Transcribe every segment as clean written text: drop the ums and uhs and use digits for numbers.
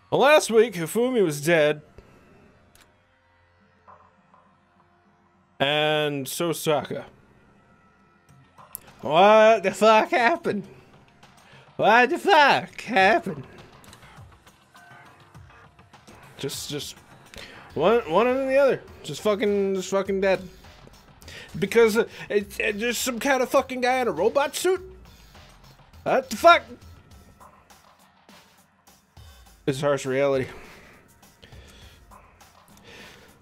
Well, last week, Hifumi was dead. And so Sokka. What the fuck happened? What the fuck happened? Just one under the other. Just fucking dead. Because it's just some kind of fucking guy in a robot suit? What the fuck? It's harsh reality.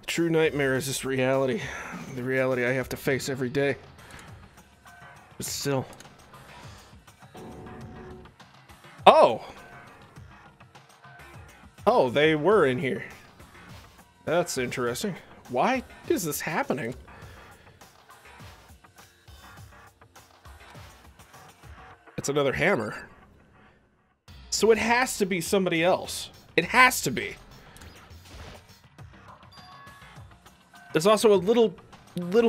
True nightmare is this reality. The reality I have to face every day. But still. Oh! Oh, they were in here. That's interesting. Why is this happening? It's another hammer. So it has to be somebody else. It has to be. There's also a little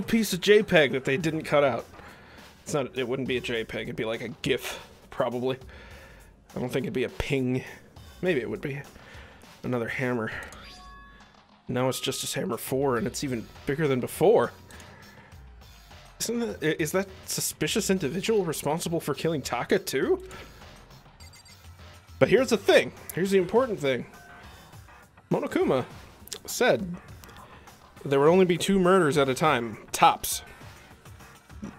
piece of JPEG that they didn't cut out. It's not. It wouldn't be a JPEG. It'd be like a GIF, probably. I don't think it'd be a ping. Maybe it would be. Another hammer. Now it's Justice Hammer 4, and it's even bigger than before. Is that suspicious individual responsible for killing Taka too? But here's the thing. Here's the important thing. Monokuma said there would only be 2 murders at a time, tops.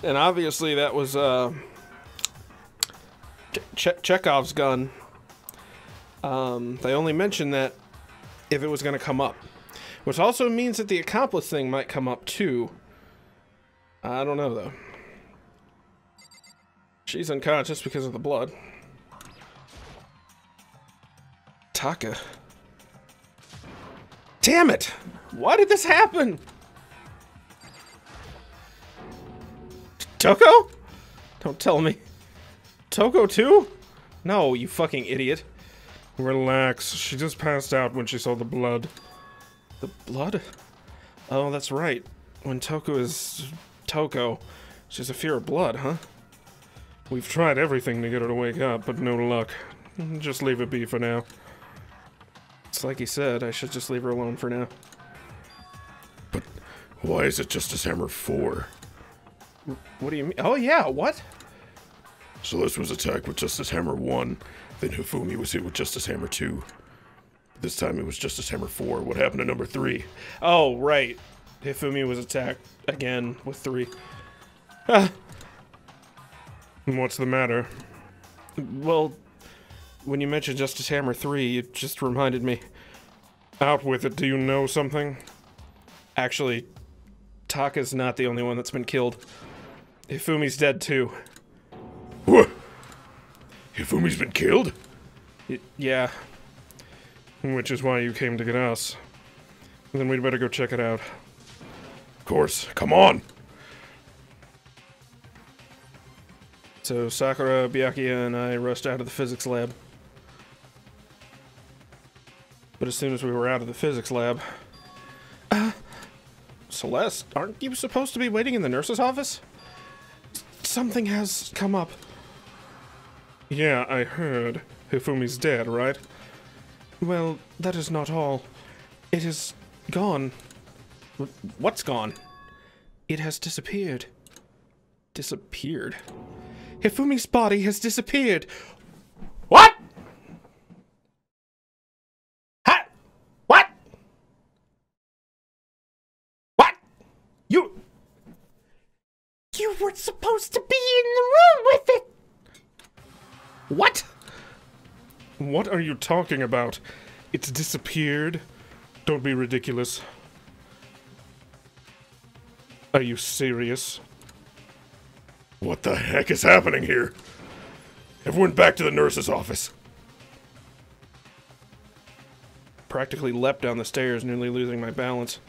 And obviously that was Chekhov's gun. They only mentioned that if it was going to come up. Which also means that the accomplice thing might come up too. I don't know though. She's unconscious because of the blood. Taka. Damn it! Why did this happen? Toko? Don't tell me. Toko too? No, you fucking idiot. Relax. She just passed out when she saw the blood. The blood? Oh, that's right. When Toko is Toko, she has a fear of blood, huh? We've tried everything to get her to wake up, but no luck. Just leave it be for now. It's like he said, I should just leave her alone for now. But why is it Justice Hammer 4? What do you mean? Oh yeah, what? Celeste was attacked with Justice Hammer 1, then Hifumi was hit with Justice Hammer 2. This time it was Justice Hammer 4. What happened to number 3? Oh, right. Hifumi was attacked again with 3. Ah. What's the matter? Well, when you mentioned Justice Hammer 3, it just reminded me. Out with it, do you know something? Actually, Taka's not the only one that's been killed. Hifumi's dead too. What? Hifumi's been killed? Yeah. Which is why you came to get us. Then we'd better go check it out. Of course, come on! So Sakura, Byakuya, and I rushed out of the physics lab. But as soon as we were out of the physics lab... Celeste, aren't you supposed to be waiting in the nurse's office? Something has come up. Yeah, I heard. Hifumi's dead, right? Well, that is not all. It is gone. What's gone? It has disappeared. Disappeared? Hifumi's body has disappeared. What? Ha? What? What? You weren't supposed to be in the room with it. What? What are you talking about? It's disappeared? Don't be ridiculous. Are you serious? What the heck is happening here? Everyone back to the nurse's office. Practically leapt down the stairs, nearly losing my balance.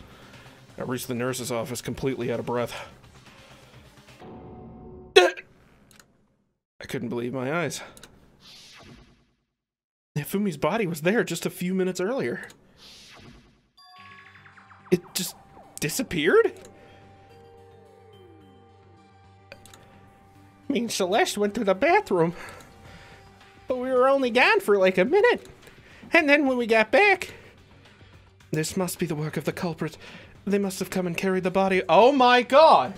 I reached the nurse's office completely out of breath. I couldn't believe my eyes. Hifumi's body was there just a few minutes earlier. It just disappeared? I mean, Celeste went to the bathroom, but we were only gone for like a minute. And then when we got back... This must be the work of the culprit. They must have come and carried the body. Oh my god!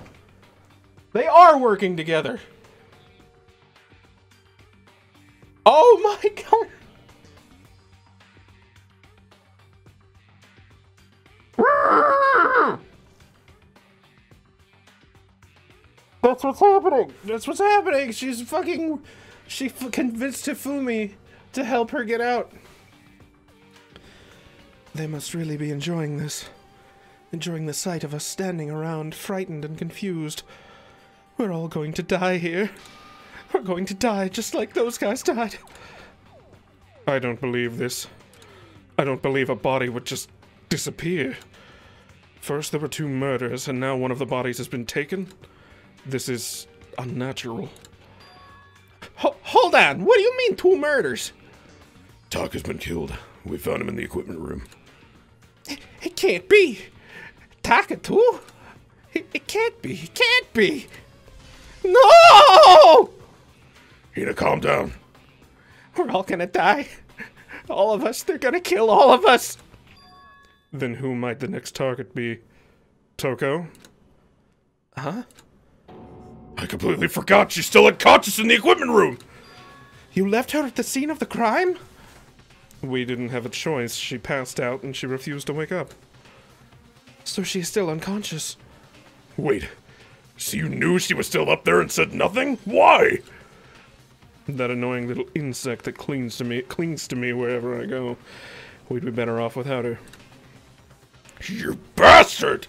They are working together! Oh my god! That's what's happening! That's what's happening! She's fucking... She convinced Hifumi to help her get out. They must really be enjoying this. Enjoying the sight of us standing around, frightened and confused. We're all going to die here. We're going to die just like those guys died. I don't believe this. I don't believe a body would just disappear. First there were 2 murders, and now one of the bodies has been taken. This is unnatural. Hold on! What do you mean 2 murders? Taka's been killed. We found him in the equipment room. It can't be! Taka too? It can't be. It can't be! No! Hina, calm down. We're all gonna die. All of us. They're gonna kill all of us. Then who might the next target be? Toko? Huh? I completely forgot she's still unconscious in the equipment room! You left her at the scene of the crime? We didn't have a choice. She passed out and she refused to wake up. So she's still unconscious. Wait, so you knew she was still up there and said nothing? Why? That annoying little insect that clings to me wherever I go. We'd be better off without her. You bastard!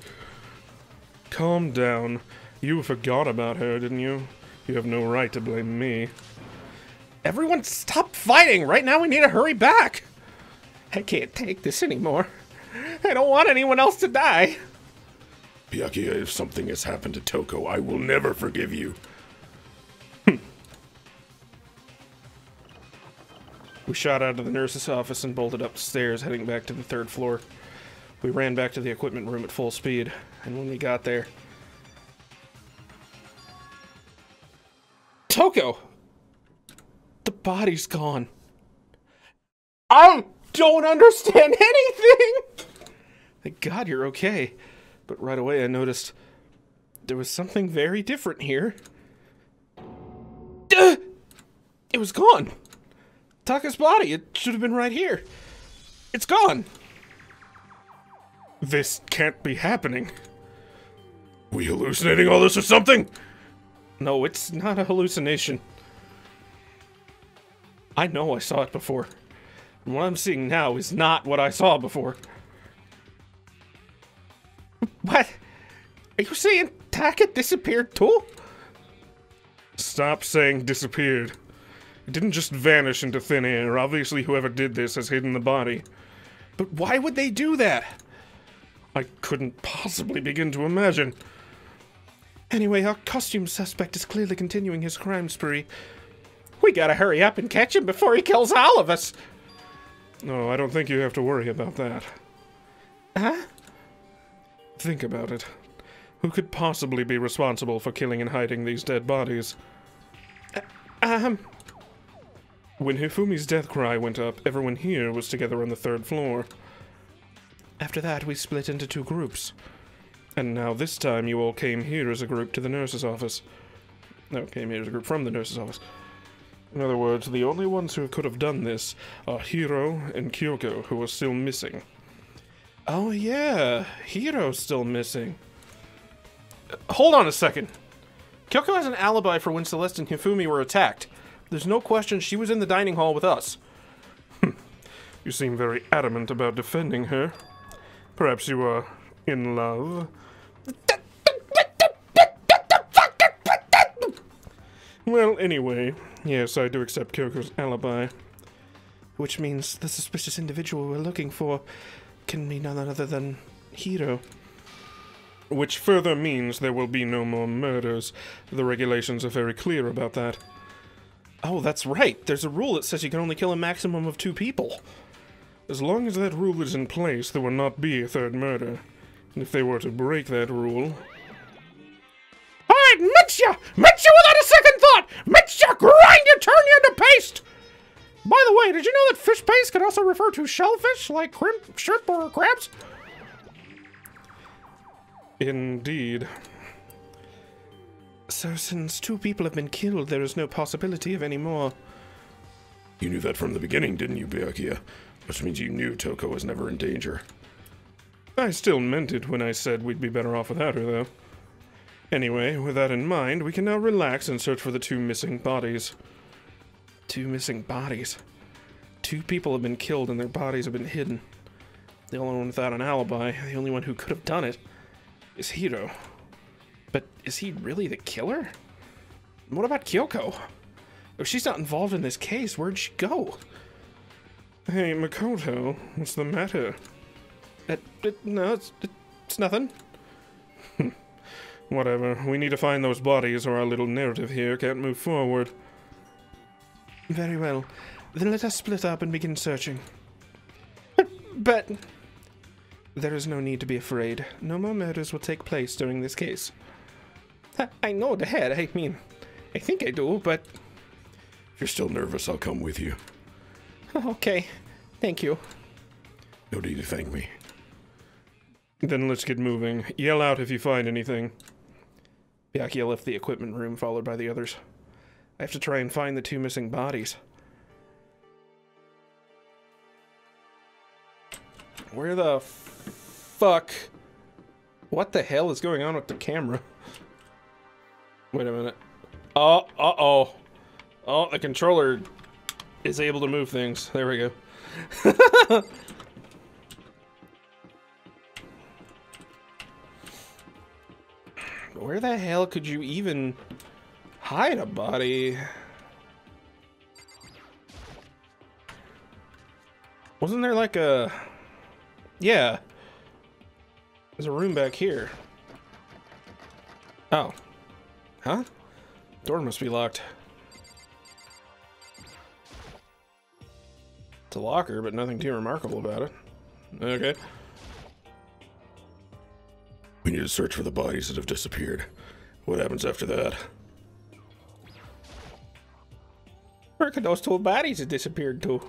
Calm down. You forgot about her, didn't you? You have no right to blame me. Everyone stop fighting! Right now we need to hurry back! I can't take this anymore. I don't want anyone else to die. Byakuya, if something has happened to Toko, I will never forgive you. We shot out of the nurse's office and bolted up the stairs, heading back to the 3rd floor. We ran back to the equipment room at full speed, and when we got there... Toko! The body's gone. I don't understand anything! Thank God you're okay. But right away I noticed there was something very different here. It was gone! Taka's body, it should have been right here. It's gone! This can't be happening. We hallucinating all this or something? No, it's not a hallucination. I know I saw it before. And what I'm seeing now is not what I saw before. What? Are you saying Taka disappeared too? Stop saying disappeared. It didn't just vanish into thin air. Obviously whoever did this has hidden the body. But why would they do that? I couldn't possibly begin to imagine. Anyway, our costume suspect is clearly continuing his crime spree. We gotta hurry up and catch him before he kills all of us! No, I don't think you have to worry about that. Huh? Think about it. Who could possibly be responsible for killing and hiding these dead bodies? When Hifumi's death cry went up, everyone here was together on the 3rd floor. After that, we split into 2 groups. And now this time you all came here as a group to the nurse's office. No, came here as a group from the nurse's office. In other words, the only ones who could have done this are Hiro and Kyoko, who are still missing. Oh yeah, Hiro's still missing. Hold on a second. Kyoko has an alibi for when Celeste and Hifumi were attacked. There's no question she was in the dining hall with us. You seem very adamant about defending her. Perhaps you are in love? Well, anyway, yes, I do accept Kyoko's alibi. Which means the suspicious individual we're looking for can be none other than Hiro. Which further means there will be no more murders. The regulations are very clear about that. Oh, that's right. There's a rule that says you can only kill a maximum of 2 people. As long as that rule is in place, there will not be a 3rd murder. And if they were to break that rule... Alright, Mitya! Mitya without a second thought! Mitya, grind you, turn you into paste! By the way, did you know that fish paste can also refer to shellfish, like shrimp, or crabs? Indeed. So since 2 people have been killed, there is no possibility of any more. You knew that from the beginning, didn't you, Byakuya? Which means you knew Toko was never in danger. I still meant it when I said we'd be better off without her, though. Anyway, with that in mind, we can now relax and search for the 2 missing bodies. 2 missing bodies? 2 people have been killed and their bodies have been hidden. The only one without an alibi, the only one who could have done it, is Hiro. But is he really the killer? What about Kyoko? If she's not involved in this case, where'd she go? Hey, Makoto, what's the matter? No, it's nothing. Whatever, we need to find those bodies or our little narrative here can't move forward. Very well. Then let us split up and begin searching. But... There is no need to be afraid. No more murders will take place during this case. I know the head, I mean, I think I do, but... If you're still nervous, I'll come with you. Okay, thank you. No need to thank me. Then let's get moving. Yell out if you find anything. Byakuya left the equipment room, followed by the others. I have to try and find the 2 missing bodies. Where the fuck? What the hell is going on with the camera? Wait a minute. Oh, uh-oh. Oh, the controller is able to move things. There we go. Where the hell could you even hide a body? Wasn't there like a... Yeah. There's a room back here. Oh. Huh? Door must be locked. It's a locker, but nothing too remarkable about it. Okay. We need to search for the bodies that have disappeared. What happens after that? Where could those 2 bodies have disappeared to?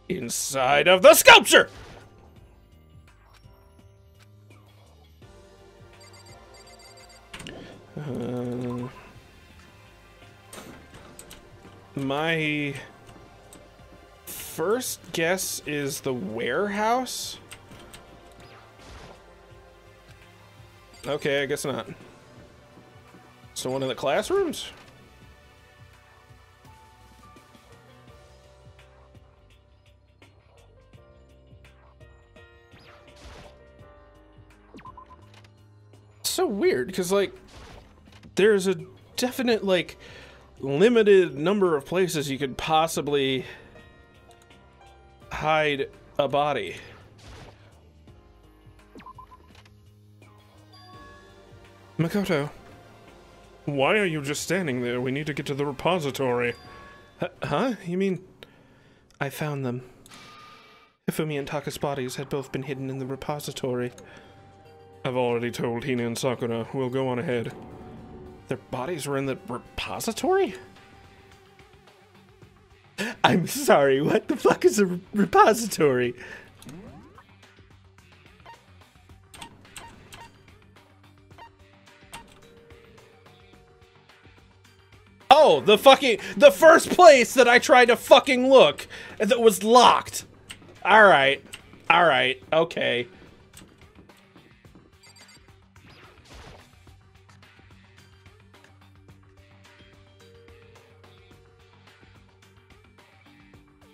Inside of the sculpture! My first guess is the warehouse. Okay, I guess not. So one of the classrooms? So weird, because like there's a definite like limited number of places you could possibly hide a body. Makoto, why are you just standing there? We need to get to the repository. Huh? You mean... I found them. Hifumi and Taka's bodies had both been hidden in the repository. I've already told Hina and Sakura. We'll go on ahead. Their bodies were in the repository? I'm sorry, what the fuck is a repository? Oh, the first place that I tried to fucking look that was locked. Alright, okay.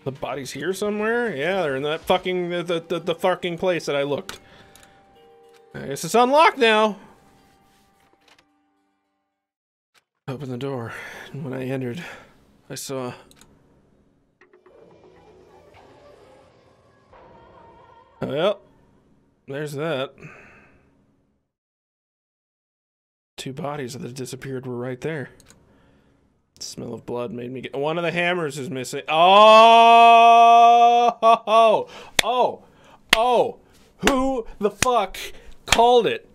The body's here somewhere? Yeah, they're in that fucking, the fucking place that I looked. I guess it's unlocked now. Open the door, and when I entered, I saw... Well, there's that. 2 bodies that had disappeared were right there. The smell of blood made me get... One of the hammers is missing. Oh! Who the fuck called it?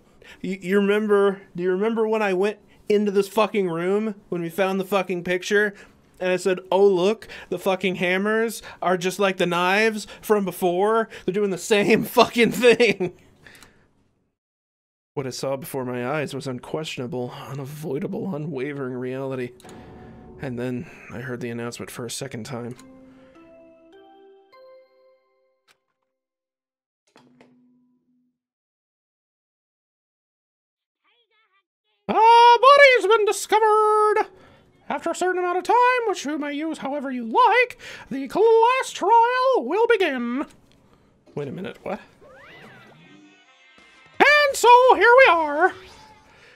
You remember... Do you remember when I went into this fucking room when we found the fucking picture and it said, oh look, the fucking hammers are just like the knives from before. They're doing the same fucking thing. What I saw before my eyes was unquestionable, unavoidable, unwavering reality. And then I heard the announcement for a second time. A body's been discovered! After a certain amount of time, which you may use however you like, the class trial will begin. Wait a minute, what? And so, here we are.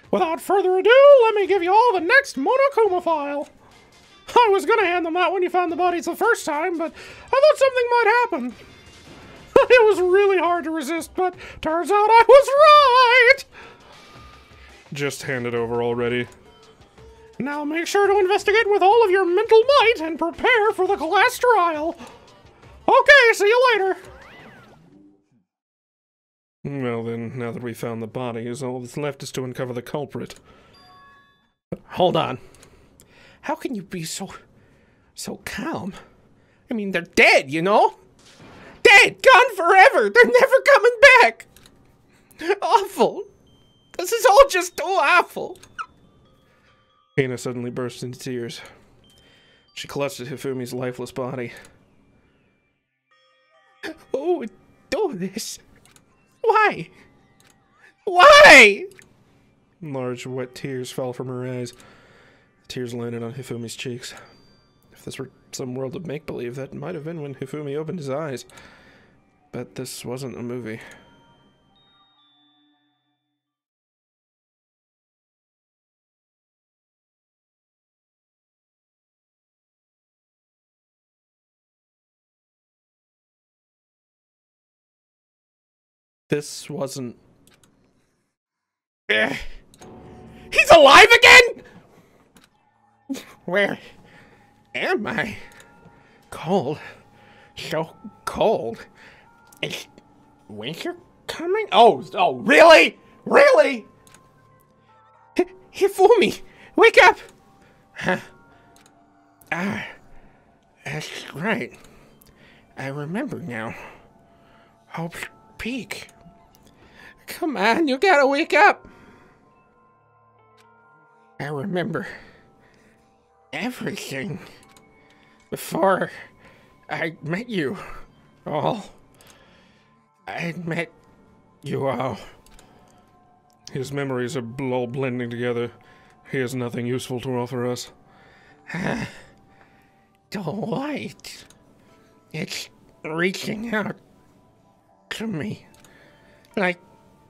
Without further ado, let me give you all the next Monokuma file. I was gonna hand them out when you found the bodies the first time, but I thought something might happen. It was really hard to resist, but turns out I was right! Just hand it over already. Now make sure to investigate with all of your mental might and prepare for the class trial. Okay, see you later. Well then, now that we found the bodies, all that's left is to uncover the culprit. Hold on. How can you be so calm? I mean, they're dead, you know? Dead! Gone forever! They're never coming back! Awful! This is all just too awful! Hina suddenly burst into tears. She clutched at Hifumi's lifeless body. Who would do this? Why? Why? Large, wet tears fell from her eyes. The tears landed on Hifumi's cheeks. If this were some world of make-believe, that might have been when Hifumi opened his eyes. But this wasn't a movie. This wasn't... He's alive again?! Where am I? Cold. So cold. Is winter coming? Oh, really? Really? Hifumi, wake up! Huh? That's right. I remember now. Hope's Peak. Come on, you gotta wake up! I remember everything before I met you all. I met you all. His memories are all blending together. He has nothing useful to offer us. The light. It's reaching out to me. Like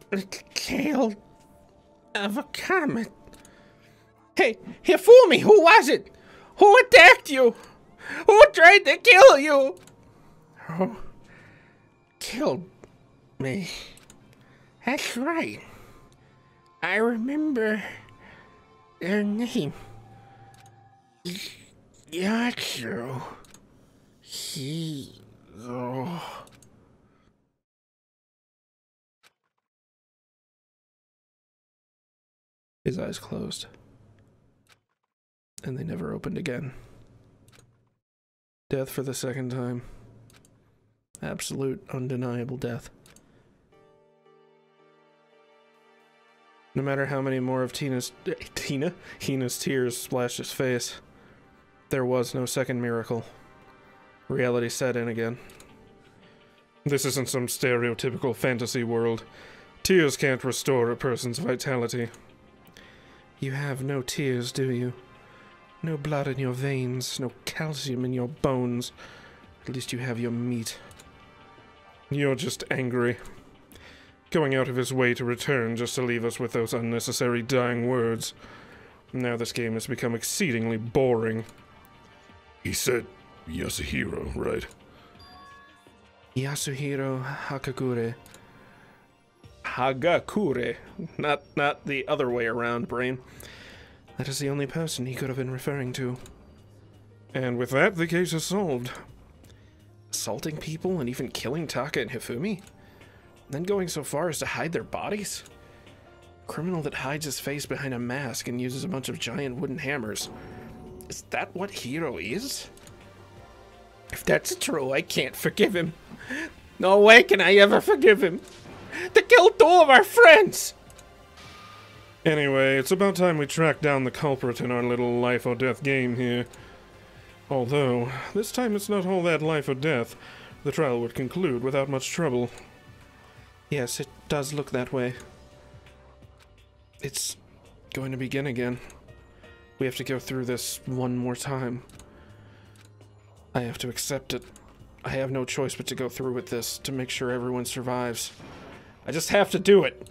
the tail of a comet. Hey, Hifumi, who was it? Who attacked you? Who tried to kill you? Who killed me? That's right. I remember their name. Yatsu. Hiro. His eyes closed. And they never opened again. Death for the second time. Absolute, undeniable death. No matter how many more of Hina's tears splashed his face, there was no second miracle. Reality set in again. This isn't some stereotypical fantasy world. Tears can't restore a person's vitality. You have no tears, do you? No blood in your veins, no calcium in your bones. At least you have your meat. You're just angry. Going out of his way to return just to leave us with those unnecessary dying words. Now this game has become exceedingly boring. He said Yasuhiro, right? Yasuhiro Hagakure. Hagakure. Not the other way around, brain. That is the only person he could have been referring to. And with that, the case is solved. Assaulting people and even killing Taka and Hifumi? Then going so far as to hide their bodies? Criminal that hides his face behind a mask and uses a bunch of giant wooden hammers. Is that what Hiro is? If that's true, I can't forgive him. No way can I ever forgive him. To kill 2 of our friends! Anyway, it's about time we track down the culprit in our little life or death game here. Although, this time it's not all that life or death. The trial would conclude without much trouble. Yes, it does look that way. It's going to begin again. We have to go through this one more time. I have to accept it. I have no choice but to go through with this to make sure everyone survives. I just have to do it.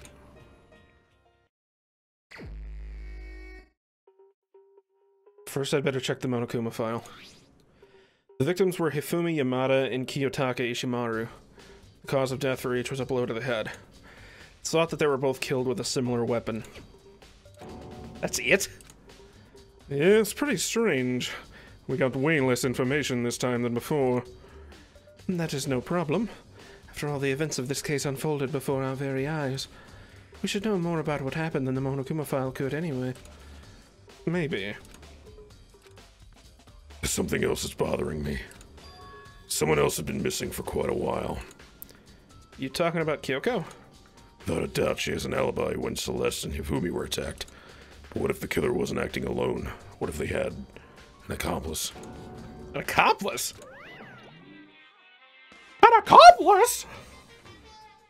First, I'd better check the Monokuma file. The victims were Hifumi Yamada and Kiyotaka Ishimaru. The cause of death for each was a blow to the head. It's thought that they were both killed with a similar weapon. That's it? Yeah, it's pretty strange. We got way less information this time than before. That is no problem. After all the events of this case unfolded before our very eyes, we should know more about what happened than the Monokuma file could anyway. Maybe. Something else is bothering me. Someone else has been missing for quite a while. You talking about Kyoko? Without a doubt, she has an alibi when Celeste and Hifumi were attacked. But what if the killer wasn't acting alone? What if they had an accomplice? An accomplice? An accomplice?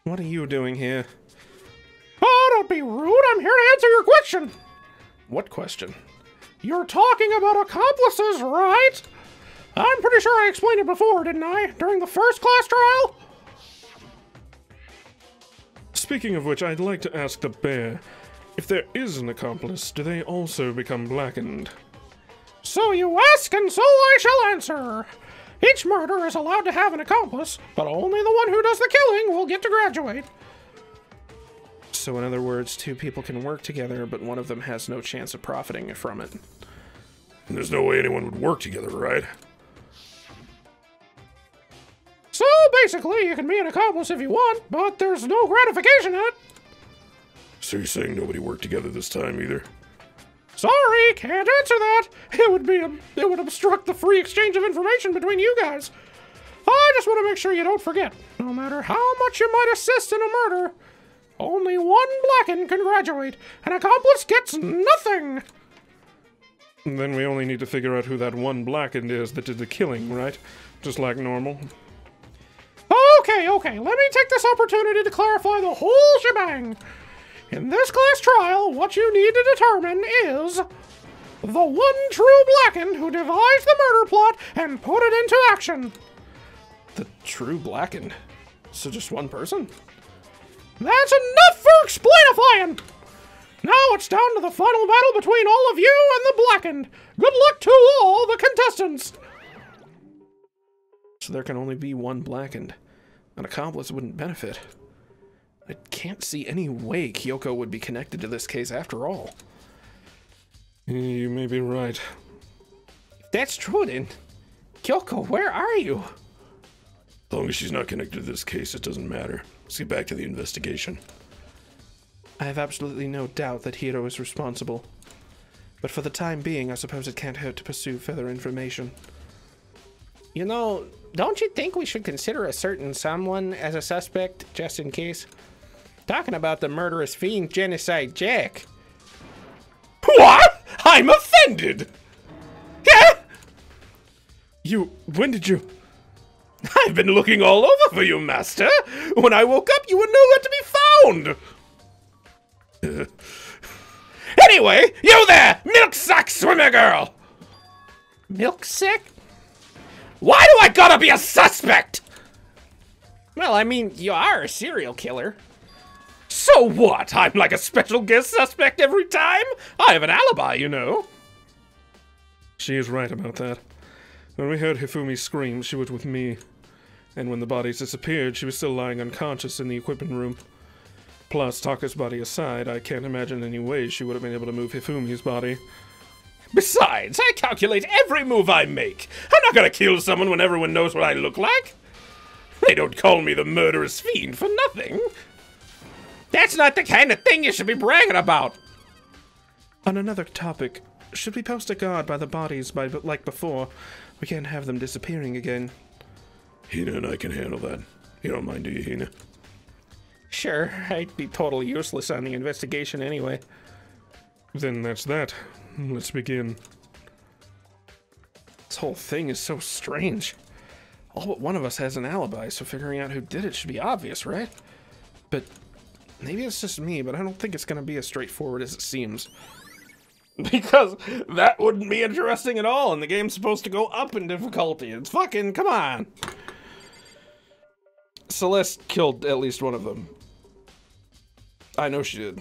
What are you doing here? Oh, don't be rude. I'm here to answer your question. What question? You're talking about accomplices, right? I'm pretty sure I explained it before, didn't I? During the first class trial? Speaking of which, I'd like to ask the bear, if there is an accomplice, do they also become blackened? So you ask, and so I shall answer. Each murder is allowed to have an accomplice, but only the one who does the killing will get to graduate. So in other words, 2 people can work together, but one of them has no chance of profiting from it. And there's no way anyone would work together, right? So basically, you can be an accomplice if you want, but there's no gratification in it. So you're saying nobody worked together this time either? Sorry, can't answer that. It would obstruct the free exchange of information between you guys. I just want to make sure you don't forget. No matter how much you might assist in a murder, only one blackened can graduate. An accomplice gets nothing. Then we only need to figure out who that one blackened is that did the killing, right? Just like normal. Okay, let me take this opportunity to clarify the whole shebang. In this class trial, what you need to determine is the one true blackened who devised the murder plot and put it into action. The true blackened? So just one person? That's enough for explainifying! Now it's down to the final battle between all of you and the blackened. Good luck to all the contestants! So there can only be one blackened. An accomplice wouldn't benefit. I can't see any way Kyoko would be connected to this case after all. You may be right. If that's true then, Kyoko, where are you? As long as she's not connected to this case, it doesn't matter. Let's get back to the investigation. I have absolutely no doubt that Hiro is responsible. But for the time being, I suppose it can't hurt to pursue further information. You know, don't you think we should consider a certain someone as a suspect, just in case? Talking about the murderous fiend Genocide Jack. What? I'm offended! When did you... I've been looking all over for you, Master. When I woke up, you were nowhere to be found. Anyway, you there, milk-sack swimmer girl! Milksack? Why do I gotta be a suspect? Well, I mean, you are a serial killer. So what? I'm like a special guest suspect every time? I have an alibi, you know. She is right about that. When we heard Hifumi scream, she was with me. And when the bodies disappeared, she was still lying unconscious in the equipment room. Plus, Taka's body aside, I can't imagine any way she would have been able to move Hifumi's body. Besides, I calculate every move I make. I'm not gonna kill someone when everyone knows what I look like. They don't call me the murderous fiend for nothing. That's not the kind of thing you should be bragging about. On another topic, should we post a guard by the bodies like before? We can't have them disappearing again. Hina and I can handle that. You don't mind, do you, Hina? Sure, I'd be totally useless on the investigation anyway. Then that's that. Let's begin. This whole thing is so strange. All but one of us has an alibi, so figuring out who did it should be obvious, right? But maybe it's just me, but I don't think it's gonna be as straightforward as it seems. Because that wouldn't be interesting at all, and the game's supposed to go up in difficulty. It's fucking, come on! Celeste killed at least one of them. I know she did.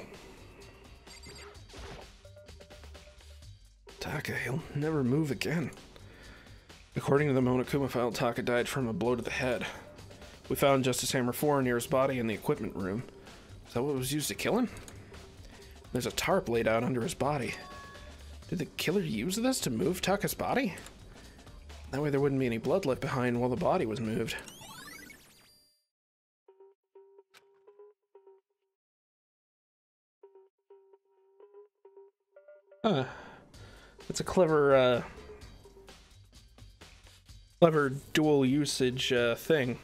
Taka, he'll never move again. According to the Monokuma file, Taka died from a blow to the head. We found Justice Hammer 4 near his body in the equipment room. Is that what was used to kill him? There's a tarp laid out under his body. Did the killer use this to move Taka's body? That way there wouldn't be any blood left behind while the body was moved. Huh. It's a clever, clever dual usage thing.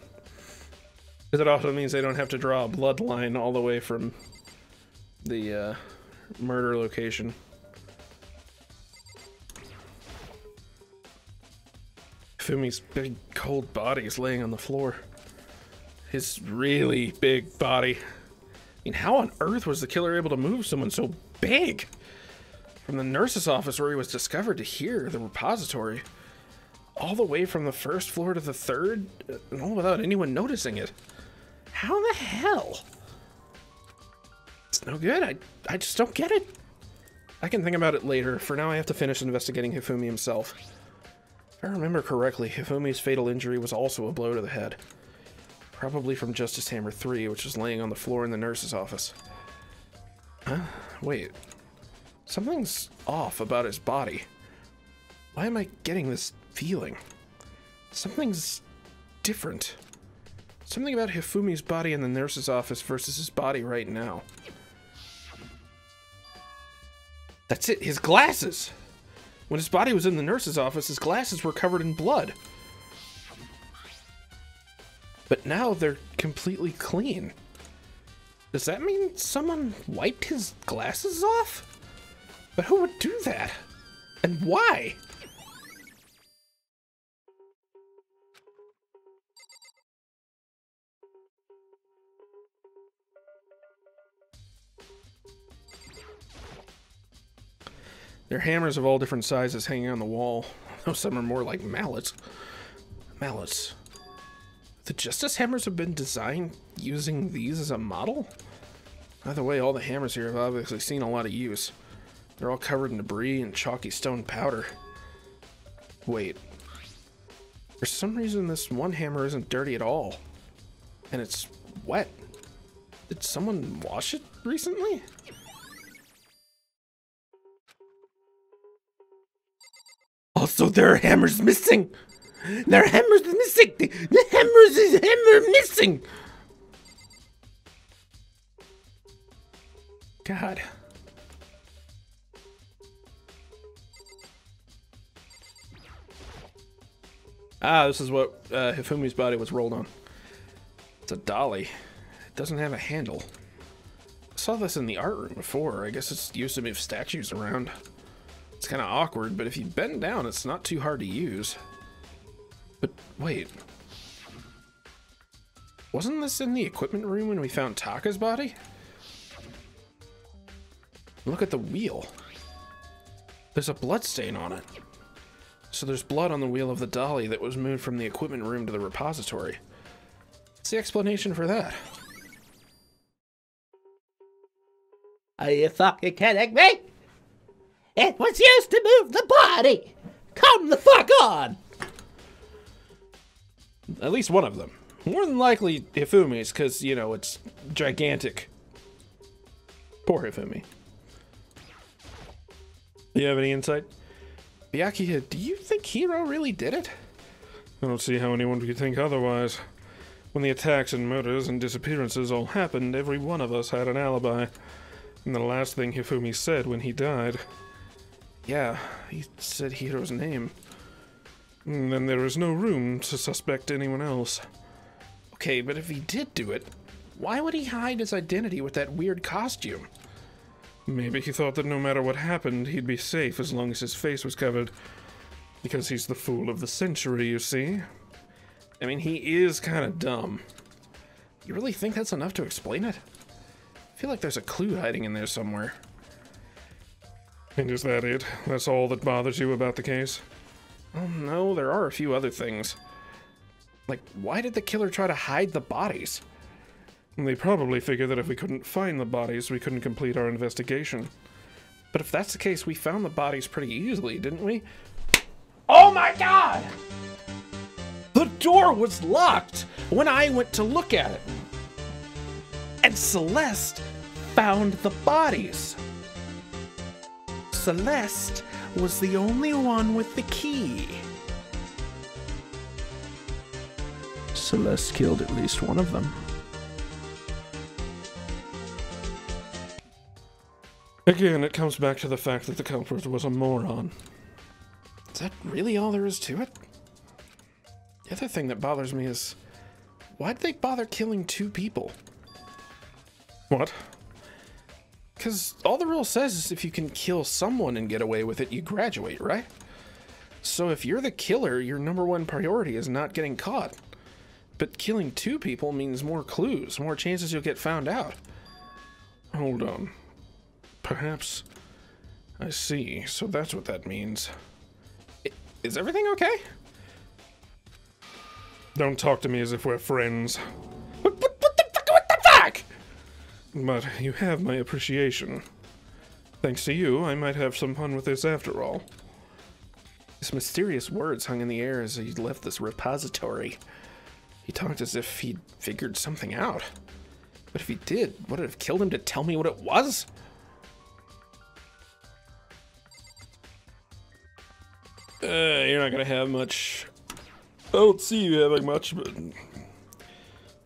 Because it also means they don't have to draw a bloodline all the way from the murder location. Fumi's big, cold body is laying on the floor. His really big body. I mean, how on earth was the killer able to move someone so big? From the nurse's office where he was discovered to here, the repository. All the way from the first floor to the third, and all without anyone noticing it. How the hell? It's no good. I just don't get it. I can think about it later. For now, I have to finish investigating Hifumi himself. If I remember correctly, Hifumi's fatal injury was also a blow to the head. Probably from Justice Hammer 3, which was laying on the floor in the nurse's office. Huh? Wait. Something's off about his body. Why am I getting this feeling? Something's different. Something about Hifumi's body in the nurse's office versus his body right now. That's it, his glasses! When his body was in the nurse's office, his glasses were covered in blood. But now they're completely clean. Does that mean someone wiped his glasses off? But who would do that? And why? There are hammers of all different sizes hanging on the wall, though some are more like mallets. Mallets. The Justice Hammers have been designed using these as a model? Either way, all the hammers here have obviously seen a lot of use. They're all covered in debris and chalky stone powder. Wait. For some reason, this one hammer isn't dirty at all. And it's wet. Did someone wash it recently? Also, there are hammers missing! There are hammers missing! The hammers is hammer missing! God. Ah, this is what Hifumi's body was rolled on. It's a dolly. It doesn't have a handle. I saw this in the art room before. I guess it's used to move statues around. It's kind of awkward, but if you bend down, it's not too hard to use. But wait. Wasn't this in the equipment room when we found Taka's body? Look at the wheel. There's a blood stain on it. So there's blood on the wheel of the dolly that was moved from the equipment room to the repository. What's the explanation for that? Are you fucking kidding me? It was used to move the body! Come the fuck on! At least one of them. More than likely Hifumi's, because, you know, it's gigantic. Poor Hifumi. Do you have any insight? Byakuya, do you think Hiro really did it? I don't see how anyone could think otherwise. When the attacks and murders and disappearances all happened, every one of us had an alibi. And the last thing Hifumi said when he died, Yeah, he said Hiro's name. Then there is no room to suspect anyone else. Okay, but if he did do it, why would he hide his identity with that weird costume? Maybe he thought that no matter what happened, he'd be safe as long as his face was covered. Because he's the fool of the century, you see. I mean, he is kind of dumb. You really think that's enough to explain it? I feel like there's a clue hiding in there somewhere. And is that it? That's all that bothers you about the case? Oh no, there are a few other things. Like, why did the killer try to hide the bodies? They probably figured that if we couldn't find the bodies, we couldn't complete our investigation. But if that's the case, we found the bodies pretty easily, didn't we? Oh my god! The door was locked when I went to look at it. And Celeste found the bodies. Celeste was the only one with the key. Celeste killed at least one of them. Again, it comes back to the fact that the culprit was a moron. Is that really all there is to it? The other thing that bothers me is, why'd they bother killing 2 people? What? Because all the rule says is if you can kill someone and get away with it, you graduate, right? So if you're the killer, your #1 priority is not getting caught. But killing 2 people means more clues, more chances you'll get found out. Hold on. Perhaps. I see. So that's what that means. Is everything okay? Don't talk to me as if we're friends. What the fuck? But you have my appreciation. Thanks to you, I might have some fun with this after all. His mysterious words hung in the air as he left this repository. He talked as if he'd figured something out. But if he did, would it have killed him to tell me what it was? You're not gonna have much. I don't see you having much, but...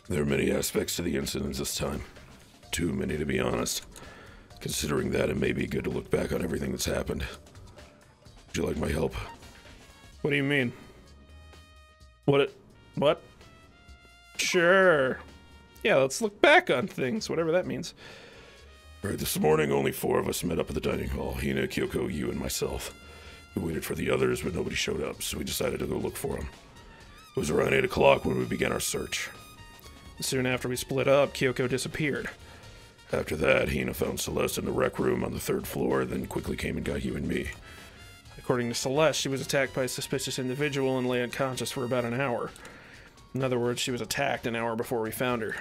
There are many aspects to the incident this time. Too many, to be honest. Considering that, it may be good to look back on everything that's happened. Would you like my help? What do you mean? What? Sure. Yeah, let's look back on things, whatever that means. Alright, this morning only 4 of us met up at the dining hall. Hina, Kyoko, you, and myself. We waited for the others, but nobody showed up, so we decided to go look for them. It was around 8 o'clock when we began our search. Soon after we split up, Kyoko disappeared. After that, Hina found Celeste in the rec room on the 3rd floor, then quickly came and got you and me. According to Celeste, she was attacked by a suspicious individual and lay unconscious for about an hour. In other words, she was attacked an hour before we found her,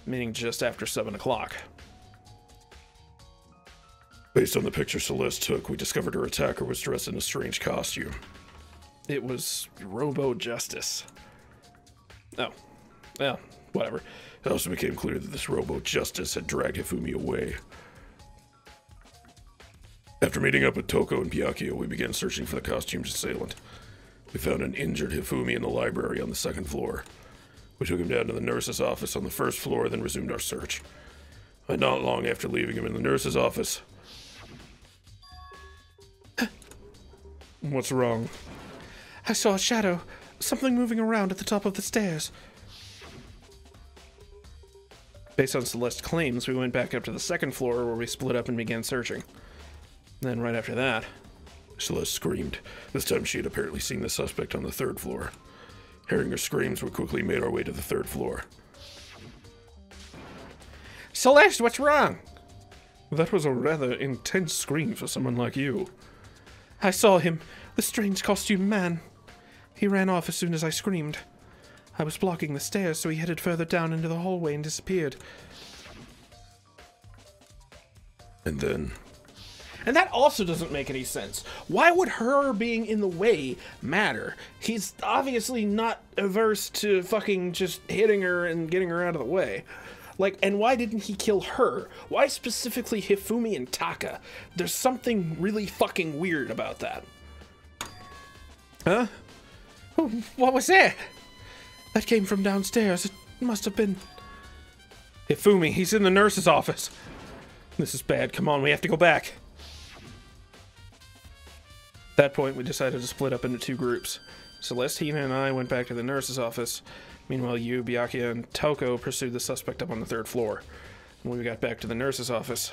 meaning just after 7 o'clock. Based on the picture Celeste took, we discovered her attacker was dressed in a strange costume. It was Robo-Justice. Oh. Well, whatever. It also became clear that this Robo-Justice had dragged Hifumi away. After meeting up with Toko and Byakuya, we began searching for the costumed assailant. We found an injured Hifumi in the library on the 2nd floor. We took him down to the nurse's office on the 1st floor, then resumed our search. And not long after leaving him in the nurse's office... What's wrong? I saw a shadow. Something moving around at the top of the stairs. Based on Celeste's claims, we went back up to the 2nd floor where we split up and began searching. Then right after that... Celeste screamed. This time she had apparently seen the suspect on the 3rd floor. Hearing her screams, we quickly made our way to the 3rd floor. Celeste, what's wrong? That was a rather intense scream for someone like you. I saw him, the strange costumed man. He ran off as soon as I screamed. I was blocking the stairs, so he headed further down into the hallway and disappeared. And then... And that also doesn't make any sense. Why would her being in the way matter? He's obviously not averse to fucking just hitting her and getting her out of the way. Like, and why didn't he kill her? Why specifically Hifumi and Taka? There's something really fucking weird about that. Huh? What was that? That came from downstairs. It must have been... Hifumi, he's in the nurse's office. This is bad. Come on, we have to go back. that point, we decided to split up into two groups. Celestina and I went back to the nurse's office. Meanwhile, you, Byakuya, and Toko pursued the suspect up on the 3rd floor. When we got back to the nurse's office,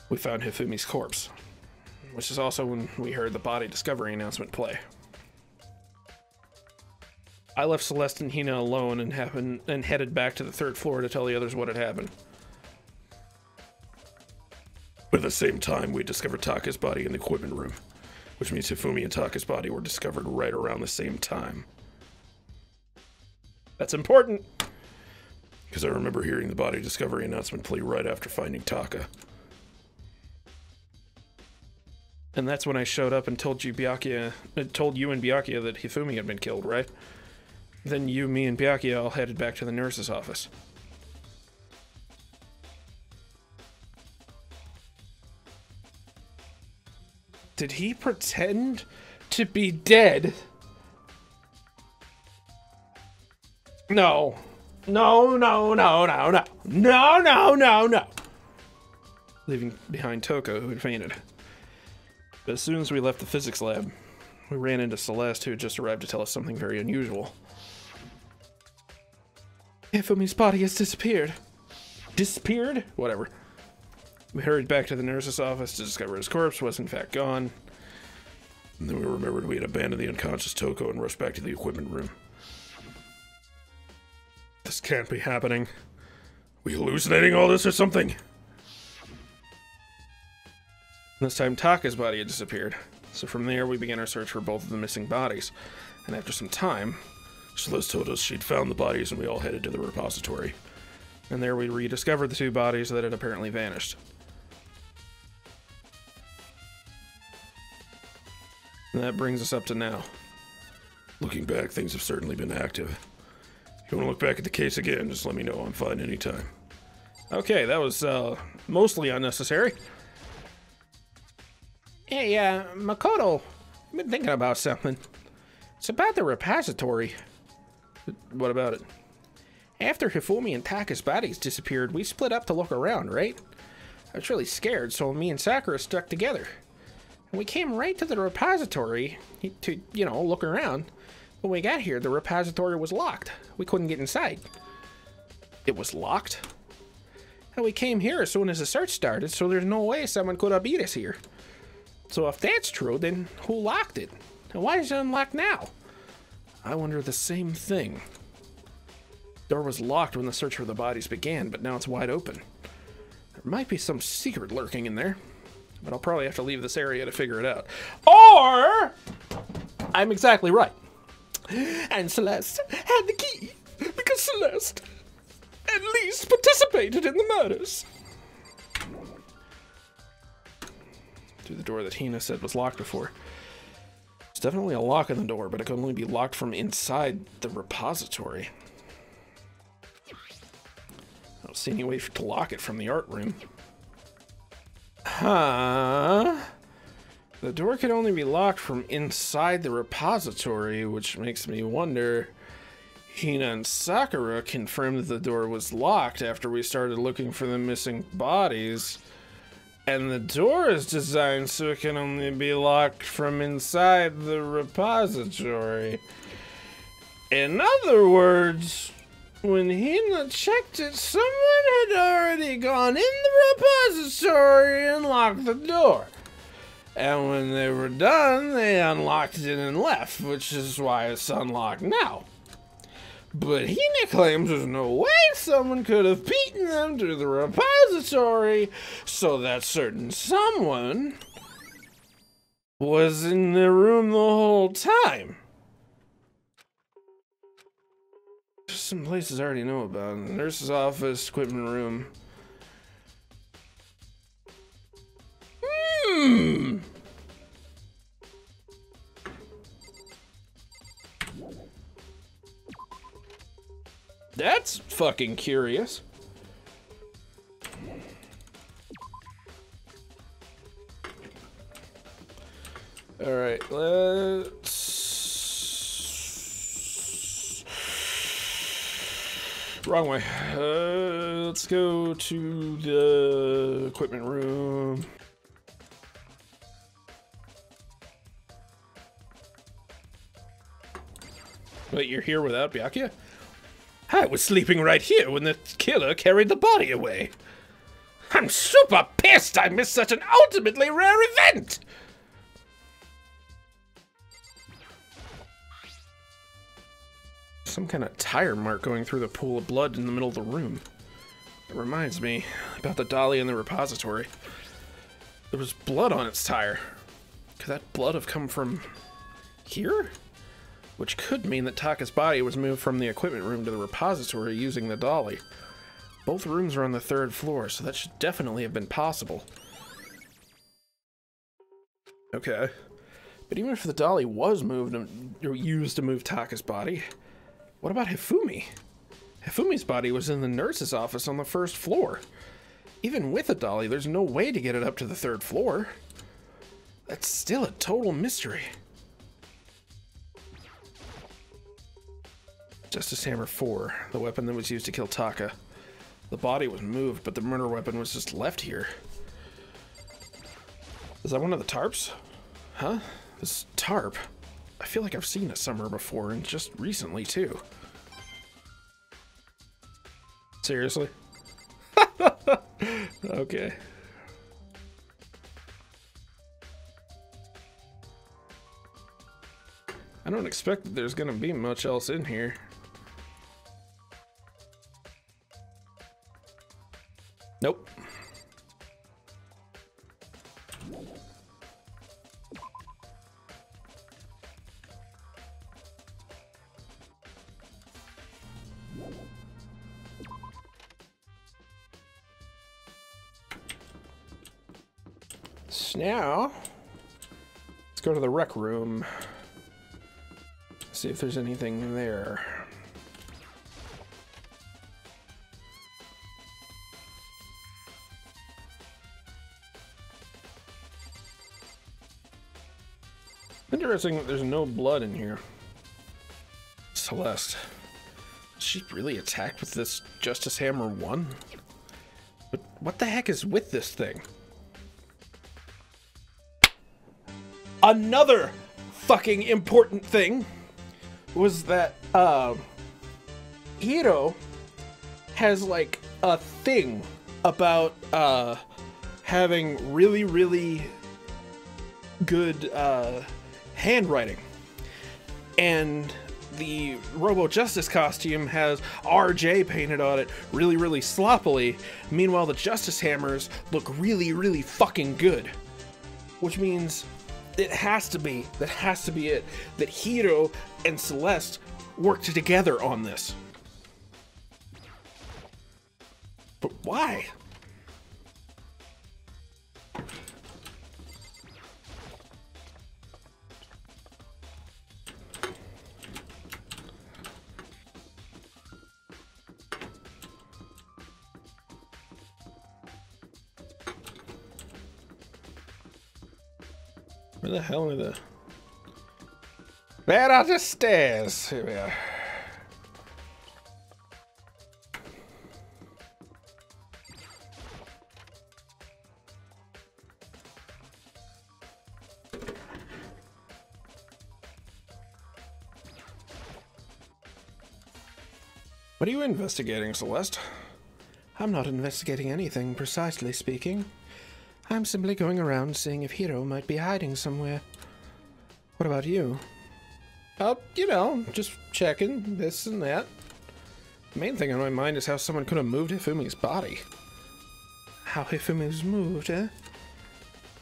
we found Hifumi's corpse, which is also when we heard the body discovery announcement play. I left Celeste and Hina alone and headed back to the 3rd floor to tell the others what had happened. At the same time, we discovered Taka's body in the equipment room, which means Hifumi and Taka's body were discovered right around the same time. That's important. Because I remember hearing the body discovery announcement play right after finding Taka. And that's when I showed up and told you and Byakuya that Hifumi had been killed, right? Then you, me, and Byakuya all headed back to the nurse's office. Did he pretend to be dead? No. No, no, no, no, no. No, no, no, no. Leaving behind Toko, who had fainted. But as soon as we left the physics lab, we ran into Celeste, who had just arrived to tell us something very unusual. Hifumi's body has disappeared. Disappeared? Whatever. We hurried back to the nurse's office to discover his corpse was in fact gone. And then we remembered we had abandoned the unconscious Toko and rushed back to the equipment room. This can't be happening. We hallucinating all this or something? This time Taka's body had disappeared. So from there we began our search for both of the missing bodies. And after some time, Celeste told us she'd found the bodies and we all headed to the repository. And there we rediscovered the two bodies that had apparently vanished. And that brings us up to now. Looking back, things have certainly been active. If you want to look back at the case again, just let me know. I'm fine anytime. Okay, that was mostly unnecessary. Hey, Makoto, I've been thinking about something. It's about the repository. What about it? After Hifumi and Taka's bodies disappeared, we split up to look around, right? I was really scared, so me and Sakura stuck together. And we came right to the repository to, you know, look around. When we got here, the repository was locked. We couldn't get inside. It was locked? And we came here as soon as the search started, so there's no way someone could have beat us here. So if that's true, then who locked it? And why is it unlocked now? I wonder the same thing. The door was locked when the search for the bodies began, but now it's wide open. There might be some secret lurking in there, but I'll probably have to leave this area to figure it out. Or I'm exactly right. And Celeste had the key because Celeste at least participated in the murders. Through the door that Hina said was locked before. There's definitely a lock on the door, but it can only be locked from inside the repository. I don't see any way to lock it from the art room. Huh? The door can only be locked from inside the repository, which makes me wonder. Hina and Sakura confirmed that the door was locked after we started looking for the missing bodies. And the door is designed so it can only be locked from inside the repository. In other words, when Hina checked it, someone had already gone in the repository and locked the door. And when they were done, they unlocked it and left, which is why it's unlocked now. But Hina claims there's no way someone could have beaten them to the repository, so that certain someone was in the room the whole time. Some places I already know about. Nurse's office, equipment room. That's fucking curious. All right, let's... Wrong way. Let's go to the equipment room. Wait, you're here without Byakuya? I was sleeping right here when the killer carried the body away. I'm super pissed I missed such an ultimately rare event! Some kind of tire mark going through the pool of blood in the middle of the room. It reminds me about the dolly in the repository. There was blood on its tire. Could that blood have come from here? Which could mean that Taka's body was moved from the equipment room to the repository using the dolly. Both rooms are on the 3rd floor, so that should definitely have been possible. Okay. But even if the dolly was moved or used to move Taka's body, what about Hifumi? Hifumi's body was in the nurse's office on the 1st floor. Even with a dolly, there's no way to get it up to the 3rd floor. That's still a total mystery. Justice Hammer 4, the weapon that was used to kill Taka. The body was moved, but the murder weapon was just left here. Is that one of the tarps? Huh? This tarp. I feel like I've seen it somewhere before, and just recently, too. Seriously? Okay. I don't expect that there's gonna be much else in here. Nope. So now, let's go to the rec room. See if there's anything there. Interesting that there's no blood in here. Celeste. Was she really attacked with this Justice Hammer 1? But what the heck is with this thing? Another fucking important thing was that Hiro has like a thing about having really good handwriting, and the Robo Justice costume has RJ painted on it really sloppily. Meanwhile, the Justice Hammers look really fucking good, which means it has to be it that Hiro and Celeste worked together on this. But why? Where the hell are the... Where are the stairs? Here we are. What are you investigating, Celeste? I'm not investigating anything, precisely speaking. I'm simply going around seeing if Hiro might be hiding somewhere. What about you? You know, just checking this and that. The main thing on my mind is how someone could have moved Hifumi's body. How Hifumi was moved, eh?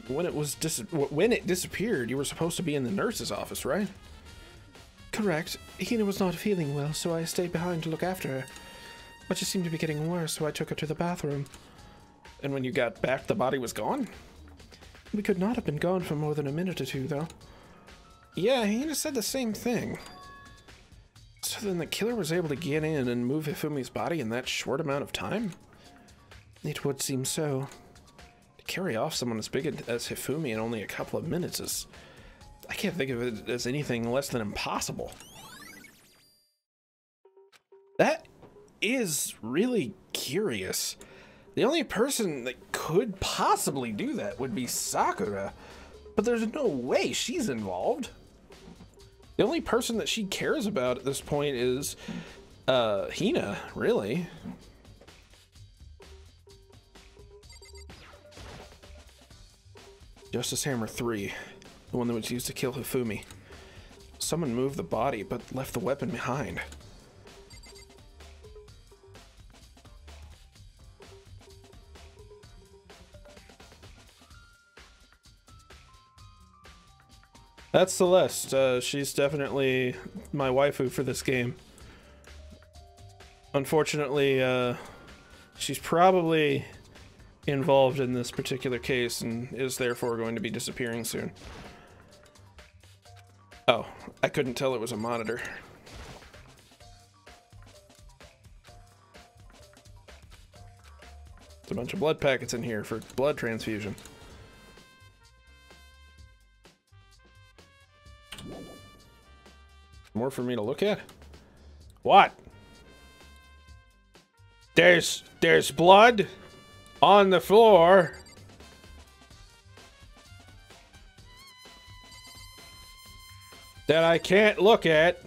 When it disappeared, you were supposed to be in the nurse's office, right? Correct. Hina was not feeling well, so I stayed behind to look after her. But she seemed to be getting worse, so I took her to the bathroom. And when you got back, the body was gone? We could not have been gone for more than a minute or two, though. Yeah, Hina said the same thing. So then the killer was able to get in and move Hifumi's body in that short amount of time? It would seem so. To carry off someone as big as Hifumi in only a couple of minutes is... I can't think of it as anything less than impossible. That is really curious. The only person that could possibly do that would be Sakura, but there's no way she's involved. The only person that she cares about at this point is Hina, really. Justice Hammer 3, the one that was used to kill Hifumi. Someone moved the body but left the weapon behind. That's Celeste. She's definitely my waifu for this game. Unfortunately, she's probably involved in this particular case and is therefore going to be disappearing soon. Oh, I couldn't tell it was a monitor. There's a bunch of blood packets in here for blood transfusion. More for me to look at? What? There's blood on the floor. That I can't look at.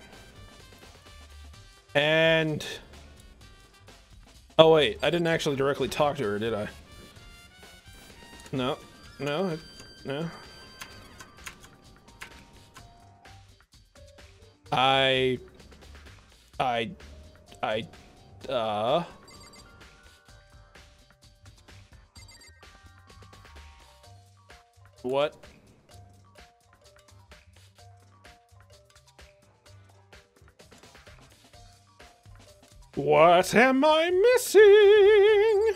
And oh wait, I didn't actually directly talk to her, did I? No. No. What? What am I missing?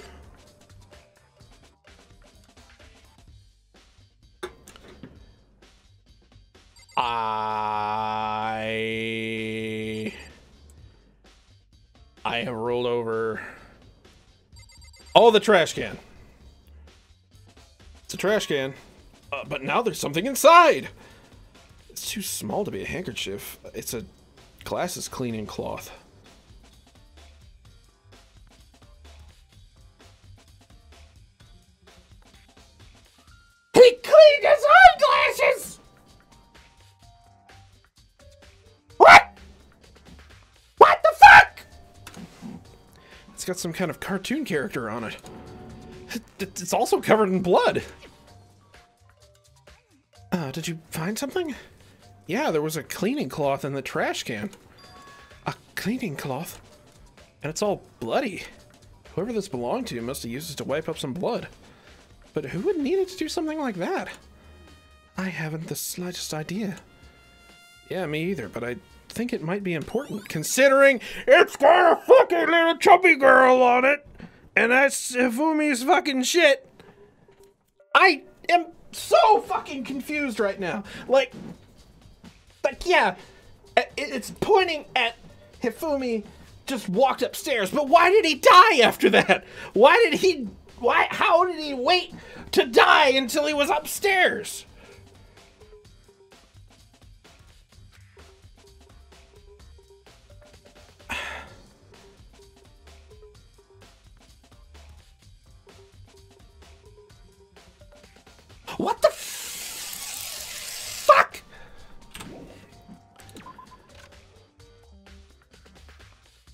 I have rolled over all the trash can. It's a trash can, but now there's something inside. It's too small to be a handkerchief. It's a glasses cleaning cloth. He cleaned his own glasses! What? What the fuck? It's got some kind of cartoon character on it. It's also covered in blood. Did you find something? Yeah, there was a cleaning cloth in the trash can. A cleaning cloth? And it's all bloody. Whoever this belonged to must have used it to wipe up some blood. But who would need it to do something like that? I haven't the slightest idea. Yeah, me either, but I think it might be important, considering it's got a fucking little chubby girl on it, and that's Hifumi's fucking shit. I am so fucking confused right now. Like yeah, it's pointing at Hifumi just walked upstairs, but why did he die after that? How did he wait to die until he was upstairs? What the fuck?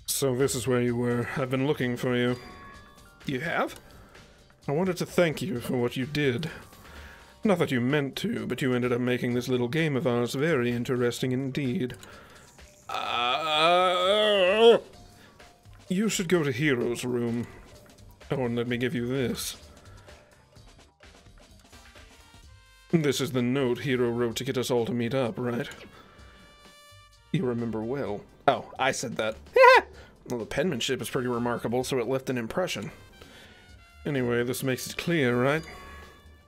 So this is where you were. I've been looking for you. You have? I wanted to thank you for what you did. Not that you meant to, but you ended up making this little game of ours very interesting indeed. You should go to Hero's room. Oh, and let me give you this. This is the note Hero wrote to get us all to meet up, right? You remember well. Oh, I said that. Well, the penmanship is pretty remarkable, so it left an impression. Anyway, this makes it clear, right?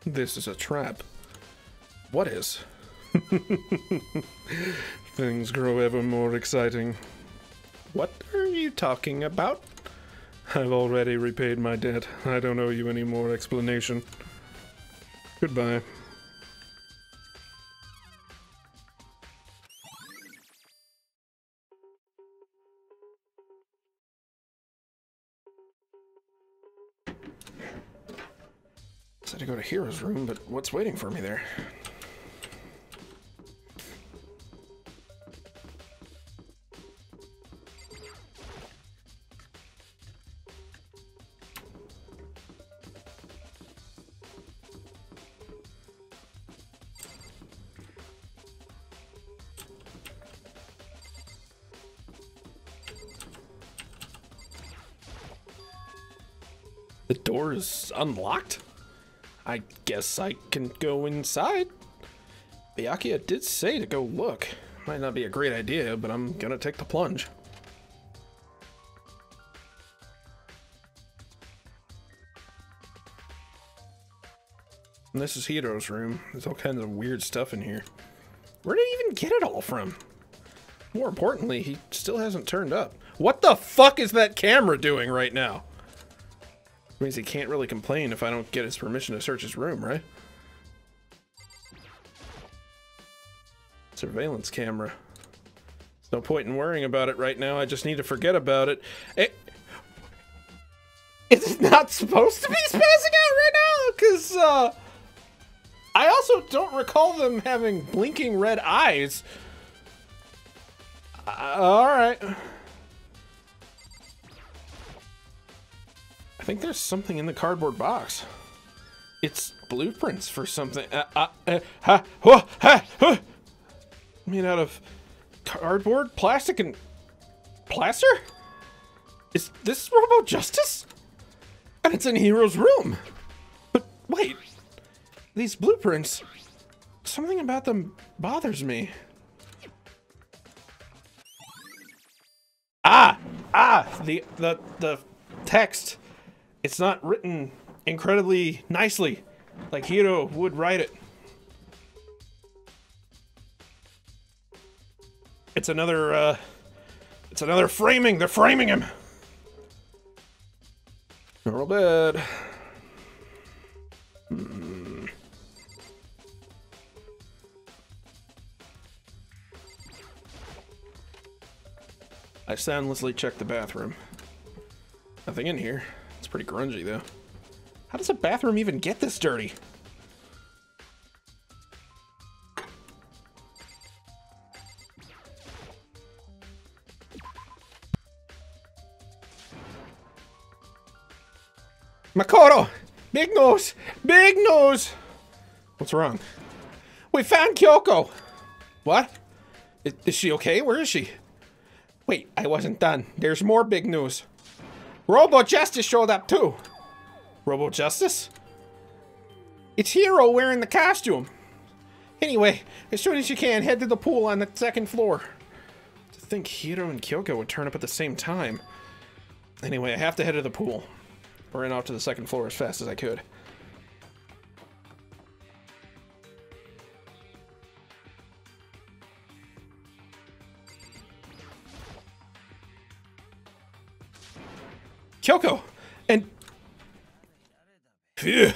This is a trap. What is? Things grow ever more exciting. What are you talking about? I've already repaid my debt. I don't owe you any more explanation. Goodbye. Said to go to Hero's room, but what's waiting for me there? The door is unlocked? I guess I can go inside. Byakuya did say to go look. Might not be a great idea, but I'm gonna take the plunge. And this is Hiro's room. There's all kinds of weird stuff in here. Where did he even get it all from? More importantly, he still hasn't turned up. What the fuck is that camera doing right now? Means he can't really complain if I don't get his permission to search his room, right? Surveillance camera. There's no point in worrying about it right now. I just need to forget about it. It's not supposed to be spazzing out right now? Because, I also don't recall them having blinking red eyes. Alright. I think there's something in the cardboard box. It's blueprints for something. Made out of cardboard, plastic, and plaster? Is this Robo Justice? And it's in Hiro's room. But wait, these blueprints, something about them bothers me. The text. It's not written incredibly nicely, like Hiro would write it. It's another framing. They're framing him. Normal bed. I soundlessly checked the bathroom. Nothing in here. It's pretty grungy, though. How does a bathroom even get this dirty? Makoto! Big nose! Big nose! What's wrong? We found Kyoko! What? Is she okay? Where is she? Wait, I wasn't done. There's more big news. Robo Justice showed up too. Robo Justice? It's Hiro wearing the costume. Anyway, as soon as you can, head to the pool on the second floor. To think Hiro and Kyoko would turn up at the same time. Anyway, I have to head to the pool. I ran off to the second floor as fast as I could. Kyoko! And... Phew.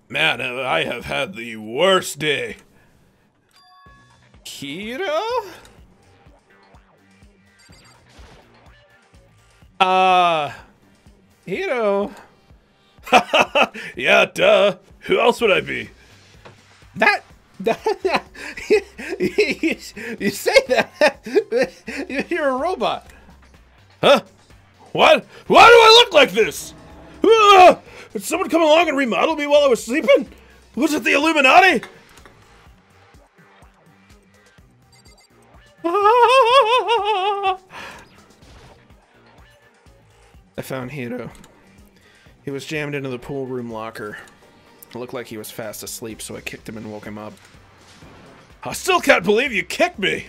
Man, I have had the worst day. Hiro? Hiro? Yeah, duh. Who else would I be? You say that. You're a robot. Huh? What? Why do I look like this? Did someone come along and remodel me while I was sleeping? Was it the Illuminati? I found Hiro. He was jammed into the pool room locker. It looked like he was fast asleep, so I kicked him and woke him up. I still can't believe you kicked me.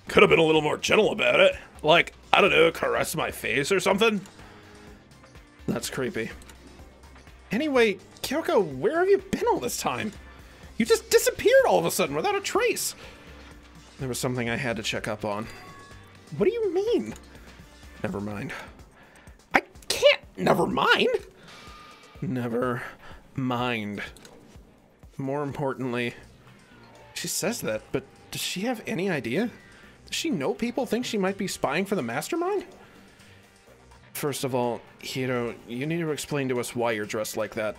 Could have been a little more gentle about it. Like, I don't know, caress my face or something. That's creepy. Anyway, Kyoko, where have you been all this time? You just disappeared all of a sudden without a trace. There was something I had to check up on. What do you mean? Never mind. I can't never mind. Never mind. More importantly, she says that, but does she have any idea? Does she know people think she might be spying for the mastermind? First of all, Hiro, you need to explain to us why you're dressed like that.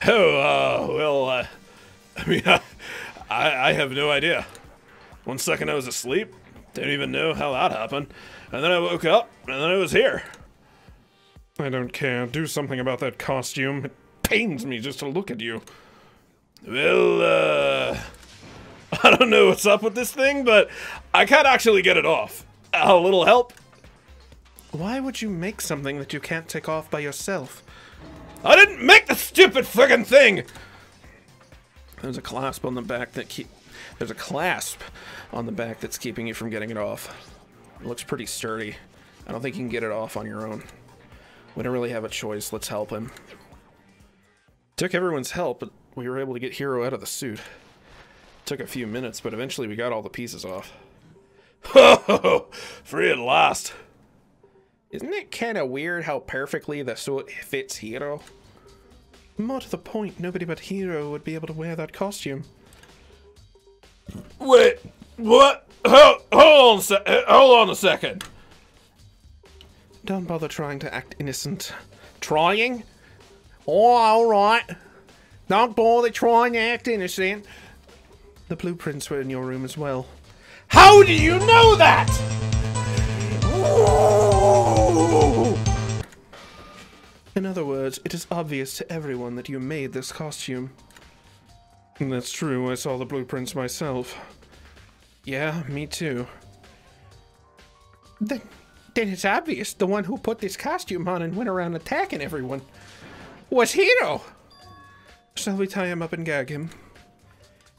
I mean, I have no idea. One second I was asleep, didn't even know how that happened, and then I woke up, and then I was here. I don't care. Do something about that costume. It pains me just to look at you. Well, I don't know what's up with this thing, but I can't actually get it off. A little help? Why would you make something that you can't take off by yourself? I didn't make the stupid friggin' thing! There's a clasp on the back There's a clasp on the back that's keeping you from getting it off. It looks pretty sturdy. I don't think you can get it off on your own. We don't really have a choice. Let's help him. Took everyone's help, but we were able to get Hiro out of the suit. Took a few minutes, but eventually we got all the pieces off. Ho! Free at last. Isn't it kind of weird how perfectly the suit fits Hiro? More to the point, nobody but Hiro would be able to wear that costume. Wait, what? Hold on a second. Don't bother trying to act innocent. Trying? Oh, alright. Don't bother trying to act innocent. The blueprints were in your room as well. How do you know that? In other words, it is obvious to everyone that you made this costume. And that's true, I saw the blueprints myself. Yeah, me too. Then it's obvious the one who put this costume on and went around attacking everyone was Hiro. Shall we tie him up and gag him?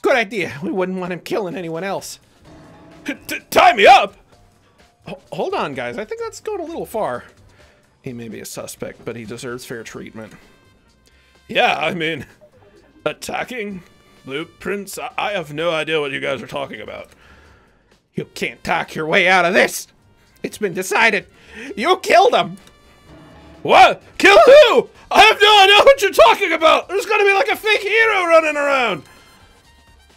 Good idea. We wouldn't want him killing anyone else. Tie me up? Hold on, guys. I think that's going a little far. He may be a suspect, but he deserves fair treatment. Yeah, I mean, attacking blueprints? I have no idea what you guys are talking about. You can't talk your way out of this. It's been decided. You killed him. What? Kill who? I have no idea what you're talking about. There's gonna be like a fake hero running around.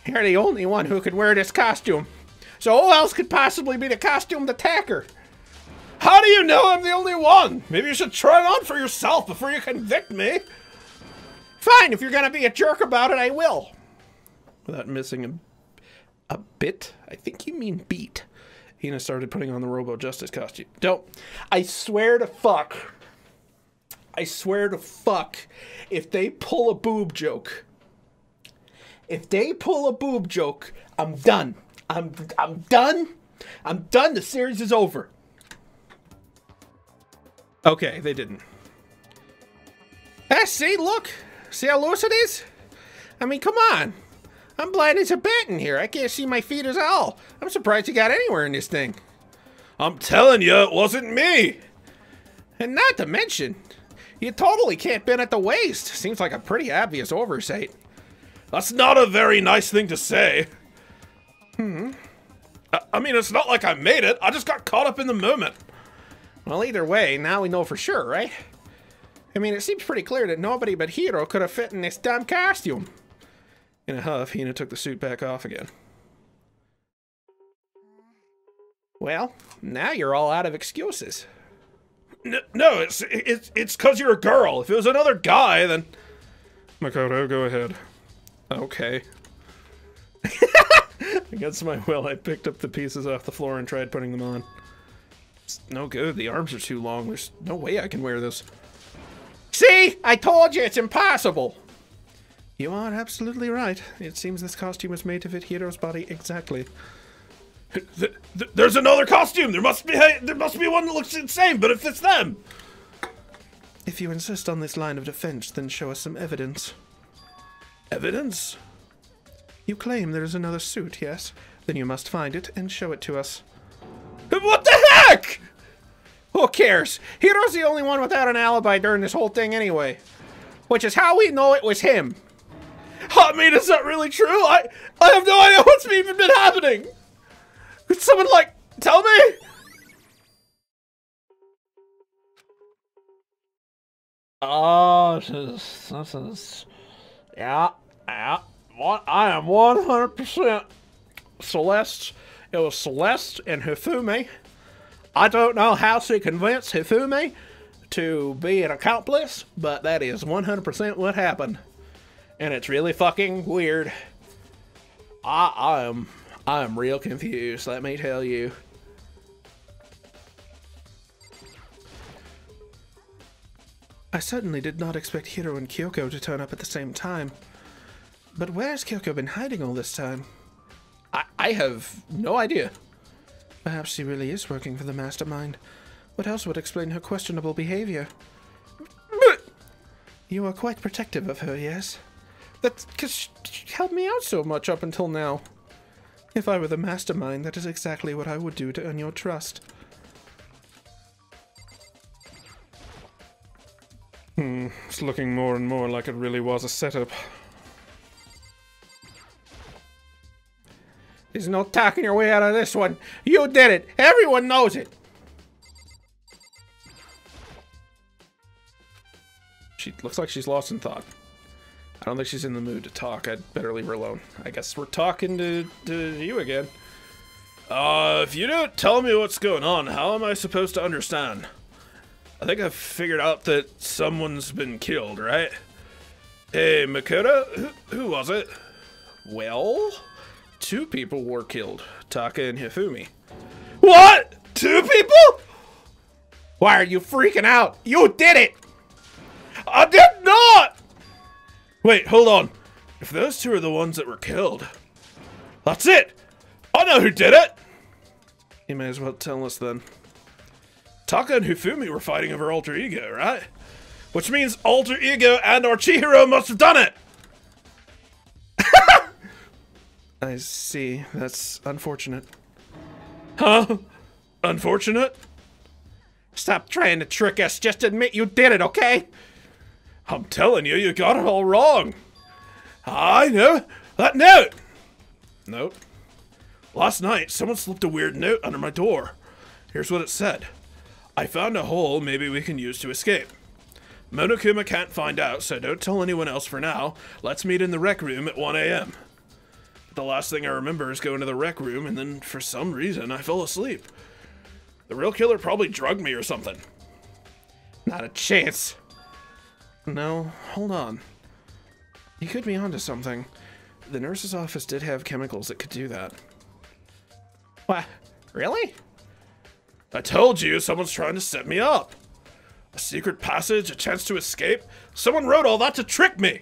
You're the only one who could wear this costume. So who else could possibly be the costumed attacker? How do you know I'm the only one? Maybe you should try it on for yourself before you convict me. Fine, if you're gonna be a jerk about it, I will. Without missing a bit, I think you mean beat. Hina started putting on the Robo Justice costume. Don't. I swear to fuck. I swear to fuck. If they pull a boob joke. If they pull a boob joke, I'm done. I'm done. I'm done. The series is over. Okay, they didn't. See, look. See how loose it is? I mean, come on. I'm blind as a bat in here. I can't see my feet at all. I'm surprised you got anywhere in this thing. I'm telling you, it wasn't me. And not to mention, you totally can't bend at the waist. Seems like a pretty obvious oversight. That's not a very nice thing to say. I mean, it's not like I made it. I just got caught up in the moment. Well, either way, now we know for sure, right? I mean, it seems pretty clear that nobody but Hiro could have fit in this dumb costume. In a huff, Hina took the suit back off again. Well, now you're all out of excuses. No, it's because you're a girl. If it was another guy, then... Makoto, go ahead. Okay. Against my will, I picked up the pieces off the floor and tried putting them on. It's no good. The arms are too long. There's no way I can wear this. See? I told you it's impossible. You are absolutely right. It seems this costume was made to fit Hiro's body exactly. There's another costume. There must be one that looks insane, but it fits them. If you insist on this line of defense, then show us some evidence. Evidence? You claim there is another suit, yes? Then you must find it and show it to us. What the heck? Who cares? Hiro's the only one without an alibi during this whole thing anyway. Which is how we know it was him. I mean, is that really true? I have no idea what's even been happening. Could someone, like, tell me? Oh, this is, yeah. I am 100% Celeste. It was Celeste and Hifumi. I don't know how she convinced Hifumi to be an accomplice, but that is 100% what happened. And it's really fucking weird. I am real confused, let me tell you. I certainly did not expect Hiro and Kyoko to turn up at the same time. But where's Kyoko been hiding all this time? I have no idea. Perhaps she really is working for the mastermind. What else would explain her questionable behavior? You are quite protective of her, yes? That's because she helped me out so much up until now. If I were the mastermind, that is exactly what I would do to earn your trust. It's looking more and more like it really was a setup. There's no talking your way out of this one. You did it. Everyone knows it. She looks like she's lost in thought. I don't think she's in the mood to talk. I'd better leave her alone. I guess we're talking to you again. If you don't tell me what's going on, how am I supposed to understand? I think I've figured out that someone's been killed, right? Hey, Makoto, who was it? Well, 2 people were killed. Taka and Hifumi. What? 2 people? Why are you freaking out? You did it. I did not! Wait, hold on. If those 2 are the ones that were killed, that's it! I know who did it! You may as well tell us then. Taka and Hifumi were fighting over alter ego, right? Which means alter ego and our Chihiro must have done it! I see. That's unfortunate. Huh? Unfortunate? Stop trying to trick us. Just admit you did it, okay? I'm telling you, you got it all wrong. I know. That note! Note? Last night, someone slipped a weird note under my door. Here's what it said. I found a hole maybe we can use to escape. Monokuma can't find out, so don't tell anyone else for now. Let's meet in the rec room at 1 a.m. The last thing I remember is going to the rec room, and then for some reason, I fell asleep. The real killer probably drugged me or something. Not a chance. No, hold on. You could be onto something. The nurse's office did have chemicals that could do that. What? Really? I told you, someone's trying to set me up. A secret passage, a chance to escape. Someone wrote all that to trick me.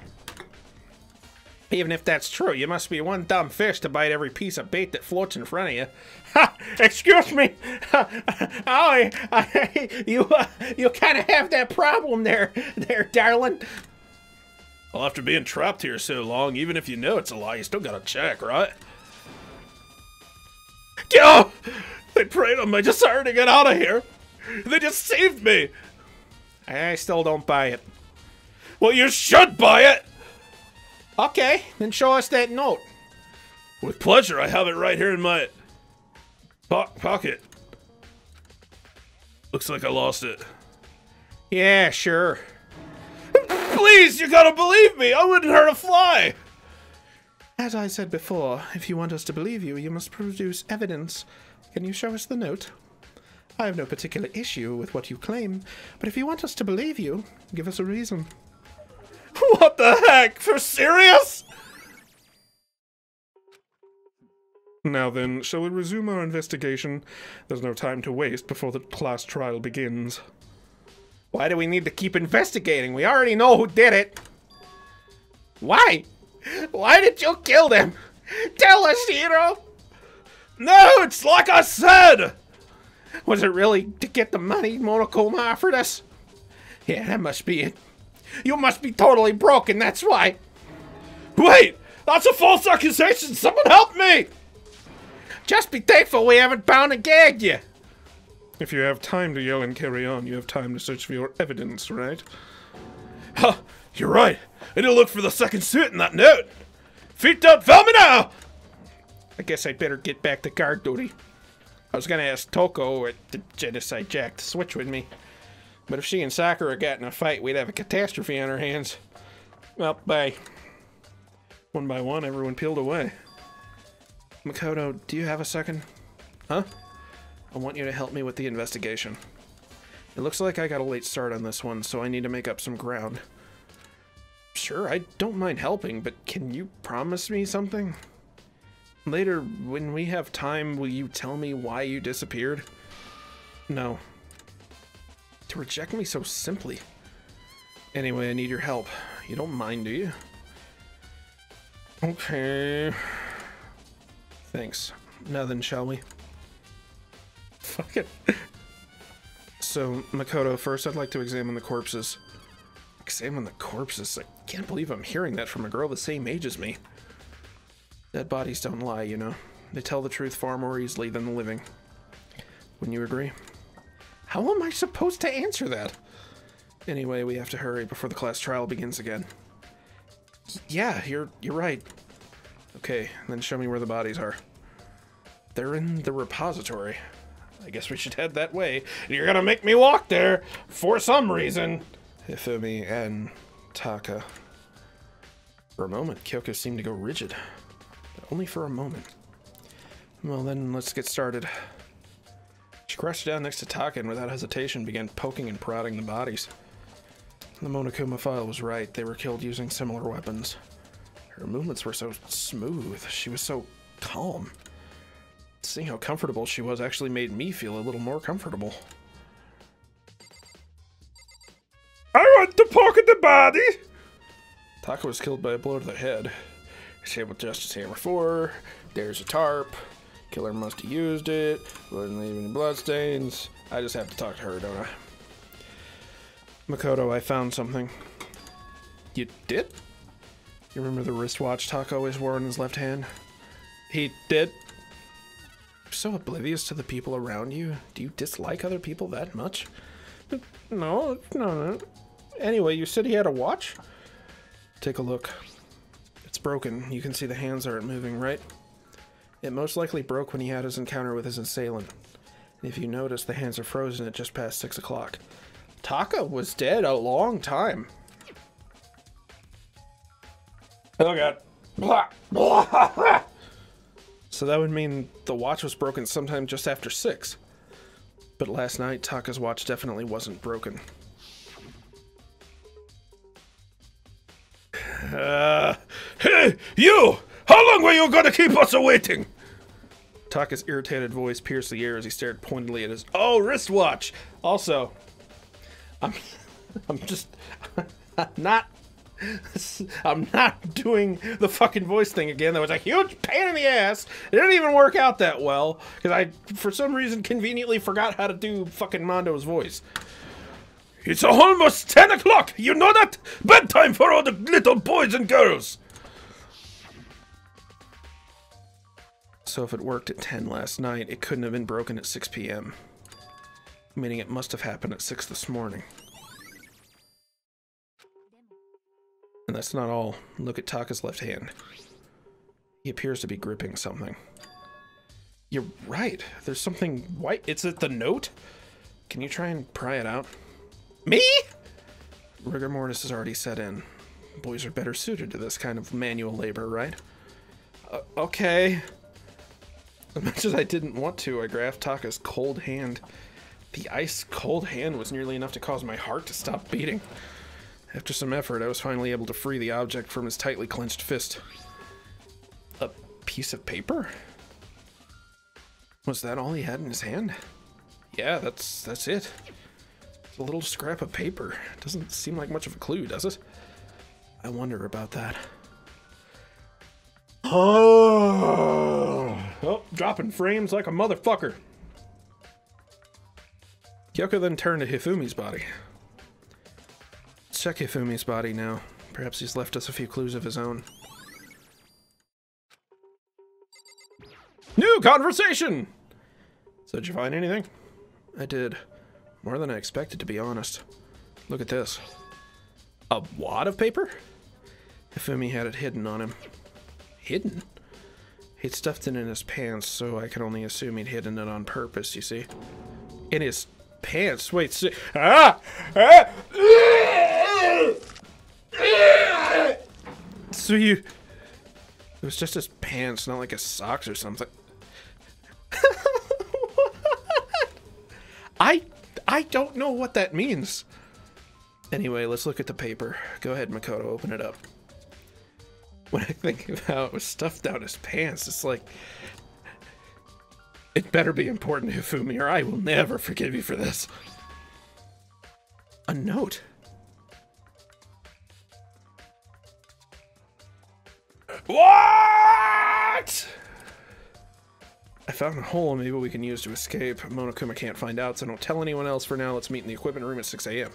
Even if that's true, you must be one dumb fish to bite every piece of bait that floats in front of you. Ha! Excuse me. You kind of have that problem there, darling. Well, after being trapped here so long, even if you know it's a lie, you still gotta check, right? Oh! They preyed on my desire to get out of here. They just saved me. I still don't buy it. Well, you should buy it. Okay, then show us that note. With pleasure, I have it right here in my pocket. Looks like I lost it. Yeah, sure. Please, you gotta believe me. I wouldn't hurt a fly. As I said before, if you want us to believe you, you must produce evidence. Can you show us the note? I have no particular issue with what you claim, but if you want us to believe you, give us a reason. What the heck? For serious? Now then, shall we resume our investigation? There's no time to waste before the class trial begins. Why do we need to keep investigating? We already know who did it. Why? Why did you kill them? Tell us, Hiro. No, it's like I said. Was it really to get the money Monokuma offered us? Yeah, that must be it. You must be totally broken, that's why. Wait, that's a false accusation. Someone help me. Just be thankful we haven't bound and gagged you. If you have time to yell and carry on, you have time to search for your evidence, right? Huh, you're right. I need to look for the second suit in that note. Feet don't fail me now. I guess I'd better get back to guard duty. I was gonna ask Toko at the Genocide Jack to switch with me. But if she and Sakura got in a fight, we'd have a catastrophe on our hands. Well, bye. One by one, everyone peeled away. Makoto, do you have a second? Huh? I want you to help me with the investigation. It looks like I got a late start on this one, so I need to make up some ground. Sure, I don't mind helping, but can you promise me something? Later, when we have time, will you tell me why you disappeared? No. To reject me so simply. Anyway, I need your help. You don't mind, do you? Okay. Thanks. Now then, shall we? Fuck it. So, Makoto, first I'd like to examine the corpses. examine the corpses. I can't believe I'm hearing that from a girl the same age as me. Dead bodies don't lie, you know. They tell the truth far more easily than the living. Wouldn't you agree? How am I supposed to answer that? Anyway, we have to hurry before the class trial begins again. Yeah, you're right. Okay, then show me where the bodies are. They're in the repository. I guess we should head that way. You're gonna make me walk there for some reason. Hifumi and Taka. For a moment, Kyoko seemed to go rigid. But only for a moment. Well then, let's get started. She crouched down next to Taka and without hesitation began poking and prodding the bodies. The Monokuma file was right. They were killed using similar weapons. Her movements were so smooth. She was so calm. Seeing how comfortable she was actually made me feel a little more comfortable. I want to poke at the body! Taka was killed by a blow to the head. Same with Justice Hammer 4. There's a tarp. Killer must have used it. Wouldn't leave any bloodstains. I just have to talk to her, don't I? Makoto, I found something. You did? You remember the wristwatch Taka always wore in his left hand? He did? You're so oblivious to the people around you. Do you dislike other people that much? No. Anyway, you said he had a watch? Take a look. It's broken. You can see the hands aren't moving, right? It most likely broke when he had his encounter with his assailant. And if you notice, the hands are frozen at just past 6 o'clock. Taka was dead a long time. Oh god. Blah, blah, blah. So that would mean the watch was broken sometime just after 6. But last night, Taka's watch definitely wasn't broken. Hey, you! How long were you gonna keep us waiting? Taka's irritated voice pierced the air as he stared pointedly at his wristwatch. Also, I'm not doing the fucking voice thing again. That was a huge pain in the ass. It didn't even work out that well because I, for some reason, conveniently forgot how to do fucking Mondo's voice. It's almost 10 o'clock. You know that? Bedtime for all the little boys and girls. So if it worked at 10 last night, it couldn't have been broken at 6 p.m. Meaning it must have happened at 6 this morning. And that's not all. Look at Taka's left hand. He appears to be gripping something. You're right. There's something white. It's at the note? Can you try and pry it out? Me? Rigor mortis has already set in. Boys are better suited to this kind of manual labor, right? Okay. As much as I didn't want to, I grasped Taka's cold hand. The ice-cold hand was nearly enough to cause my heart to stop beating. After some effort, I was finally able to free the object from his tightly clenched fist. A piece of paper? Was that all he had in his hand? Yeah, that's it. It's a little scrap of paper. Doesn't seem like much of a clue, does it? I wonder about that. Oh, dropping frames like a motherfucker. Kyoko then turned to Hifumi's body. Let's check Hifumi's body now. Perhaps he's left us a few clues of his own. New conversation! So did you find anything? I did. More than I expected, to be honest. Look at this. A wad of paper? Hifumi had it hidden on him. Hidden? He'd stuffed it in his pants, so I can only assume he'd hidden it on purpose, you see. In his pants? Wait, so, so you... It was just his pants, not like his socks or something. What? I don't know what that means. Anyway, let's look at the paper. Go ahead, Makoto, open it up. When I think of how it was stuffed down his pants, it's like... It better be important, Hifumi, or I will never forgive you for this. A note? What? I found a hole maybe we can use to escape. Monokuma can't find out, so don't tell anyone else for now. Let's meet in the equipment room at 6 a.m.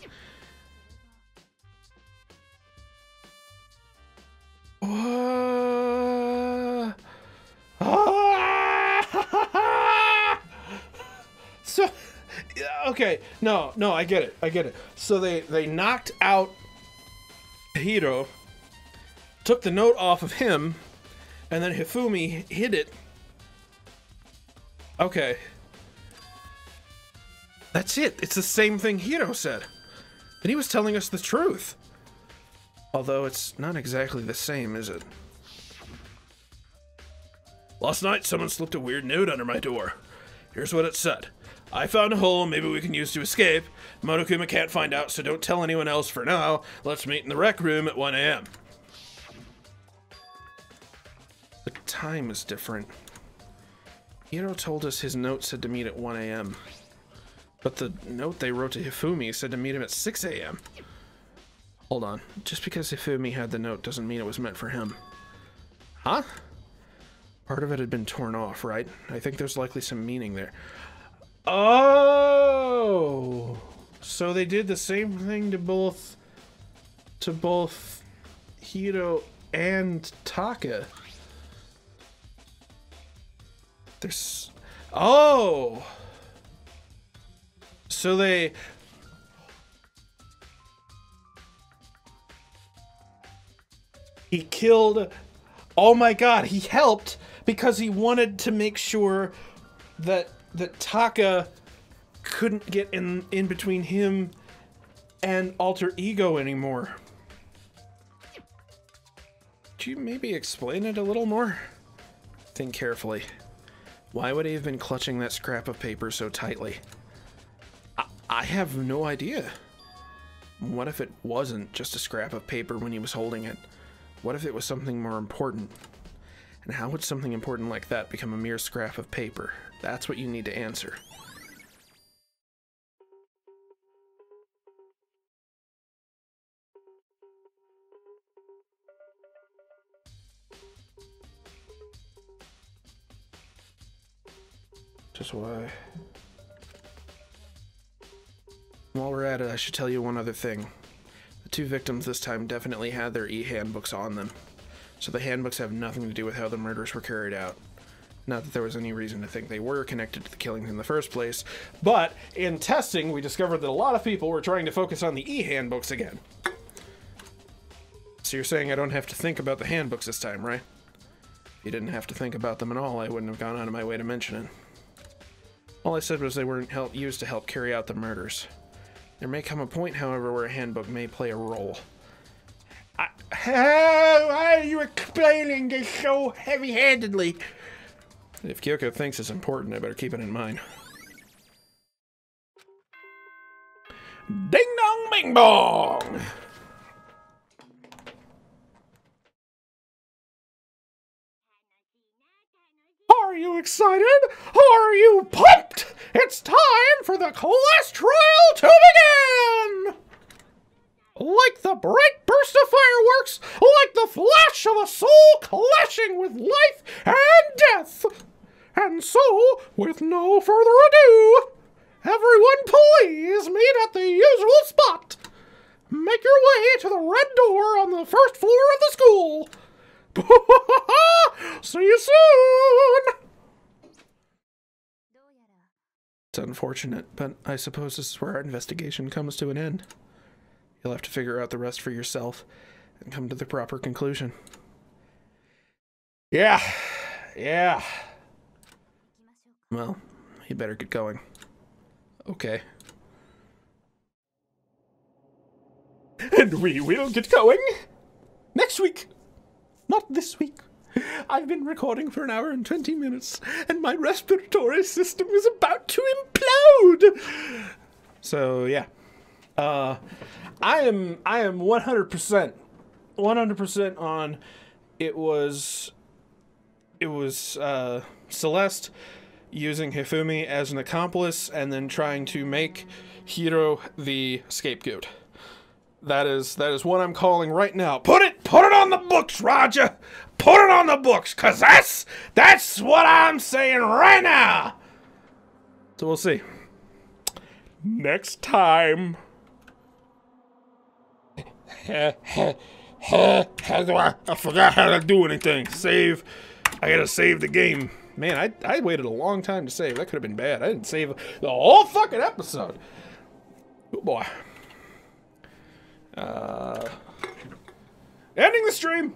okay, no, I get it. So they knocked out Hiro, took the note off of him, and then Hifumi hid it. Okay. That's it. It's the same thing Hiro said. And he was telling us the truth. Although it's not exactly the same, is it? Last night, someone slipped a weird note under my door. Here's what it said. I found a hole maybe we can use to escape. Monokuma can't find out, so don't tell anyone else for now. Let's meet in the rec room at 1 a.m. The time is different. Hiro told us his note said to meet at 1 a.m. But the note they wrote to Hifumi said to meet him at 6 a.m. Hold on. Just because Hifumi had the note doesn't mean it was meant for him. Huh? Part of it had been torn off, right? I think there's likely some meaning there. Oh! So they did the same thing to both Hiro and Taka. There's... Oh! So they... He killed... Oh my god, he helped because he wanted to make sure that Taka couldn't get in between him and Alter Ego anymore. Could you maybe explain it a little more? Think carefully. Why would he have been clutching that scrap of paper so tightly? I have no idea. What if it wasn't just a scrap of paper when he was holding it? What if it was something more important? And how would something important like that become a mere scrap of paper? That's what you need to answer. Just why? While we're at it, I should tell you one other thing. The two victims this time definitely had their e-handbooks on them. So the handbooks have nothing to do with how the murders were carried out. Not that there was any reason to think they were connected to the killings in the first place, but in testing, we discovered that a lot of people were trying to focus on the e-handbooks again. So you're saying I don't have to think about the handbooks this time, right? If you didn't have to think about them at all, I wouldn't have gone out of my way to mention it. All I said was they weren't used to help carry out the murders. There may come a point, however, where a handbook may play a role. Why are you explaining this so heavy-handedly? If Kyoko thinks it's important, I better keep it in mind. Ding dong bing bong! Are you excited? Are you pumped? It's time for the class trial to begin! Like the bright burst of fireworks, like the flash of a soul clashing with life and death. And so, with no further ado, everyone please meet at the usual spot. Make your way to the red door on the first floor of the school. See you soon! It's unfortunate, but I suppose this is where our investigation comes to an end. You'll have to figure out the rest for yourself and come to the proper conclusion. Yeah. Well, you better get going. Okay. And we will get going next week. Not this week. I've been recording for 1 hour and 20 minutes, and my respiratory system is about to implode. So, yeah. I am 100% on it was Celeste using Hifumi as an accomplice and then trying to make Hiro the scapegoat. That is what I'm calling right now. Put it on the books, Roger. Put it on the books, cause that's what I'm saying right now. So we'll see. Next time. How do I forgot how to do anything. Save. I gotta save the game. Man, I waited a long time to save. That could have been bad. I didn't save the whole fucking episode. Oh boy. Ending the stream.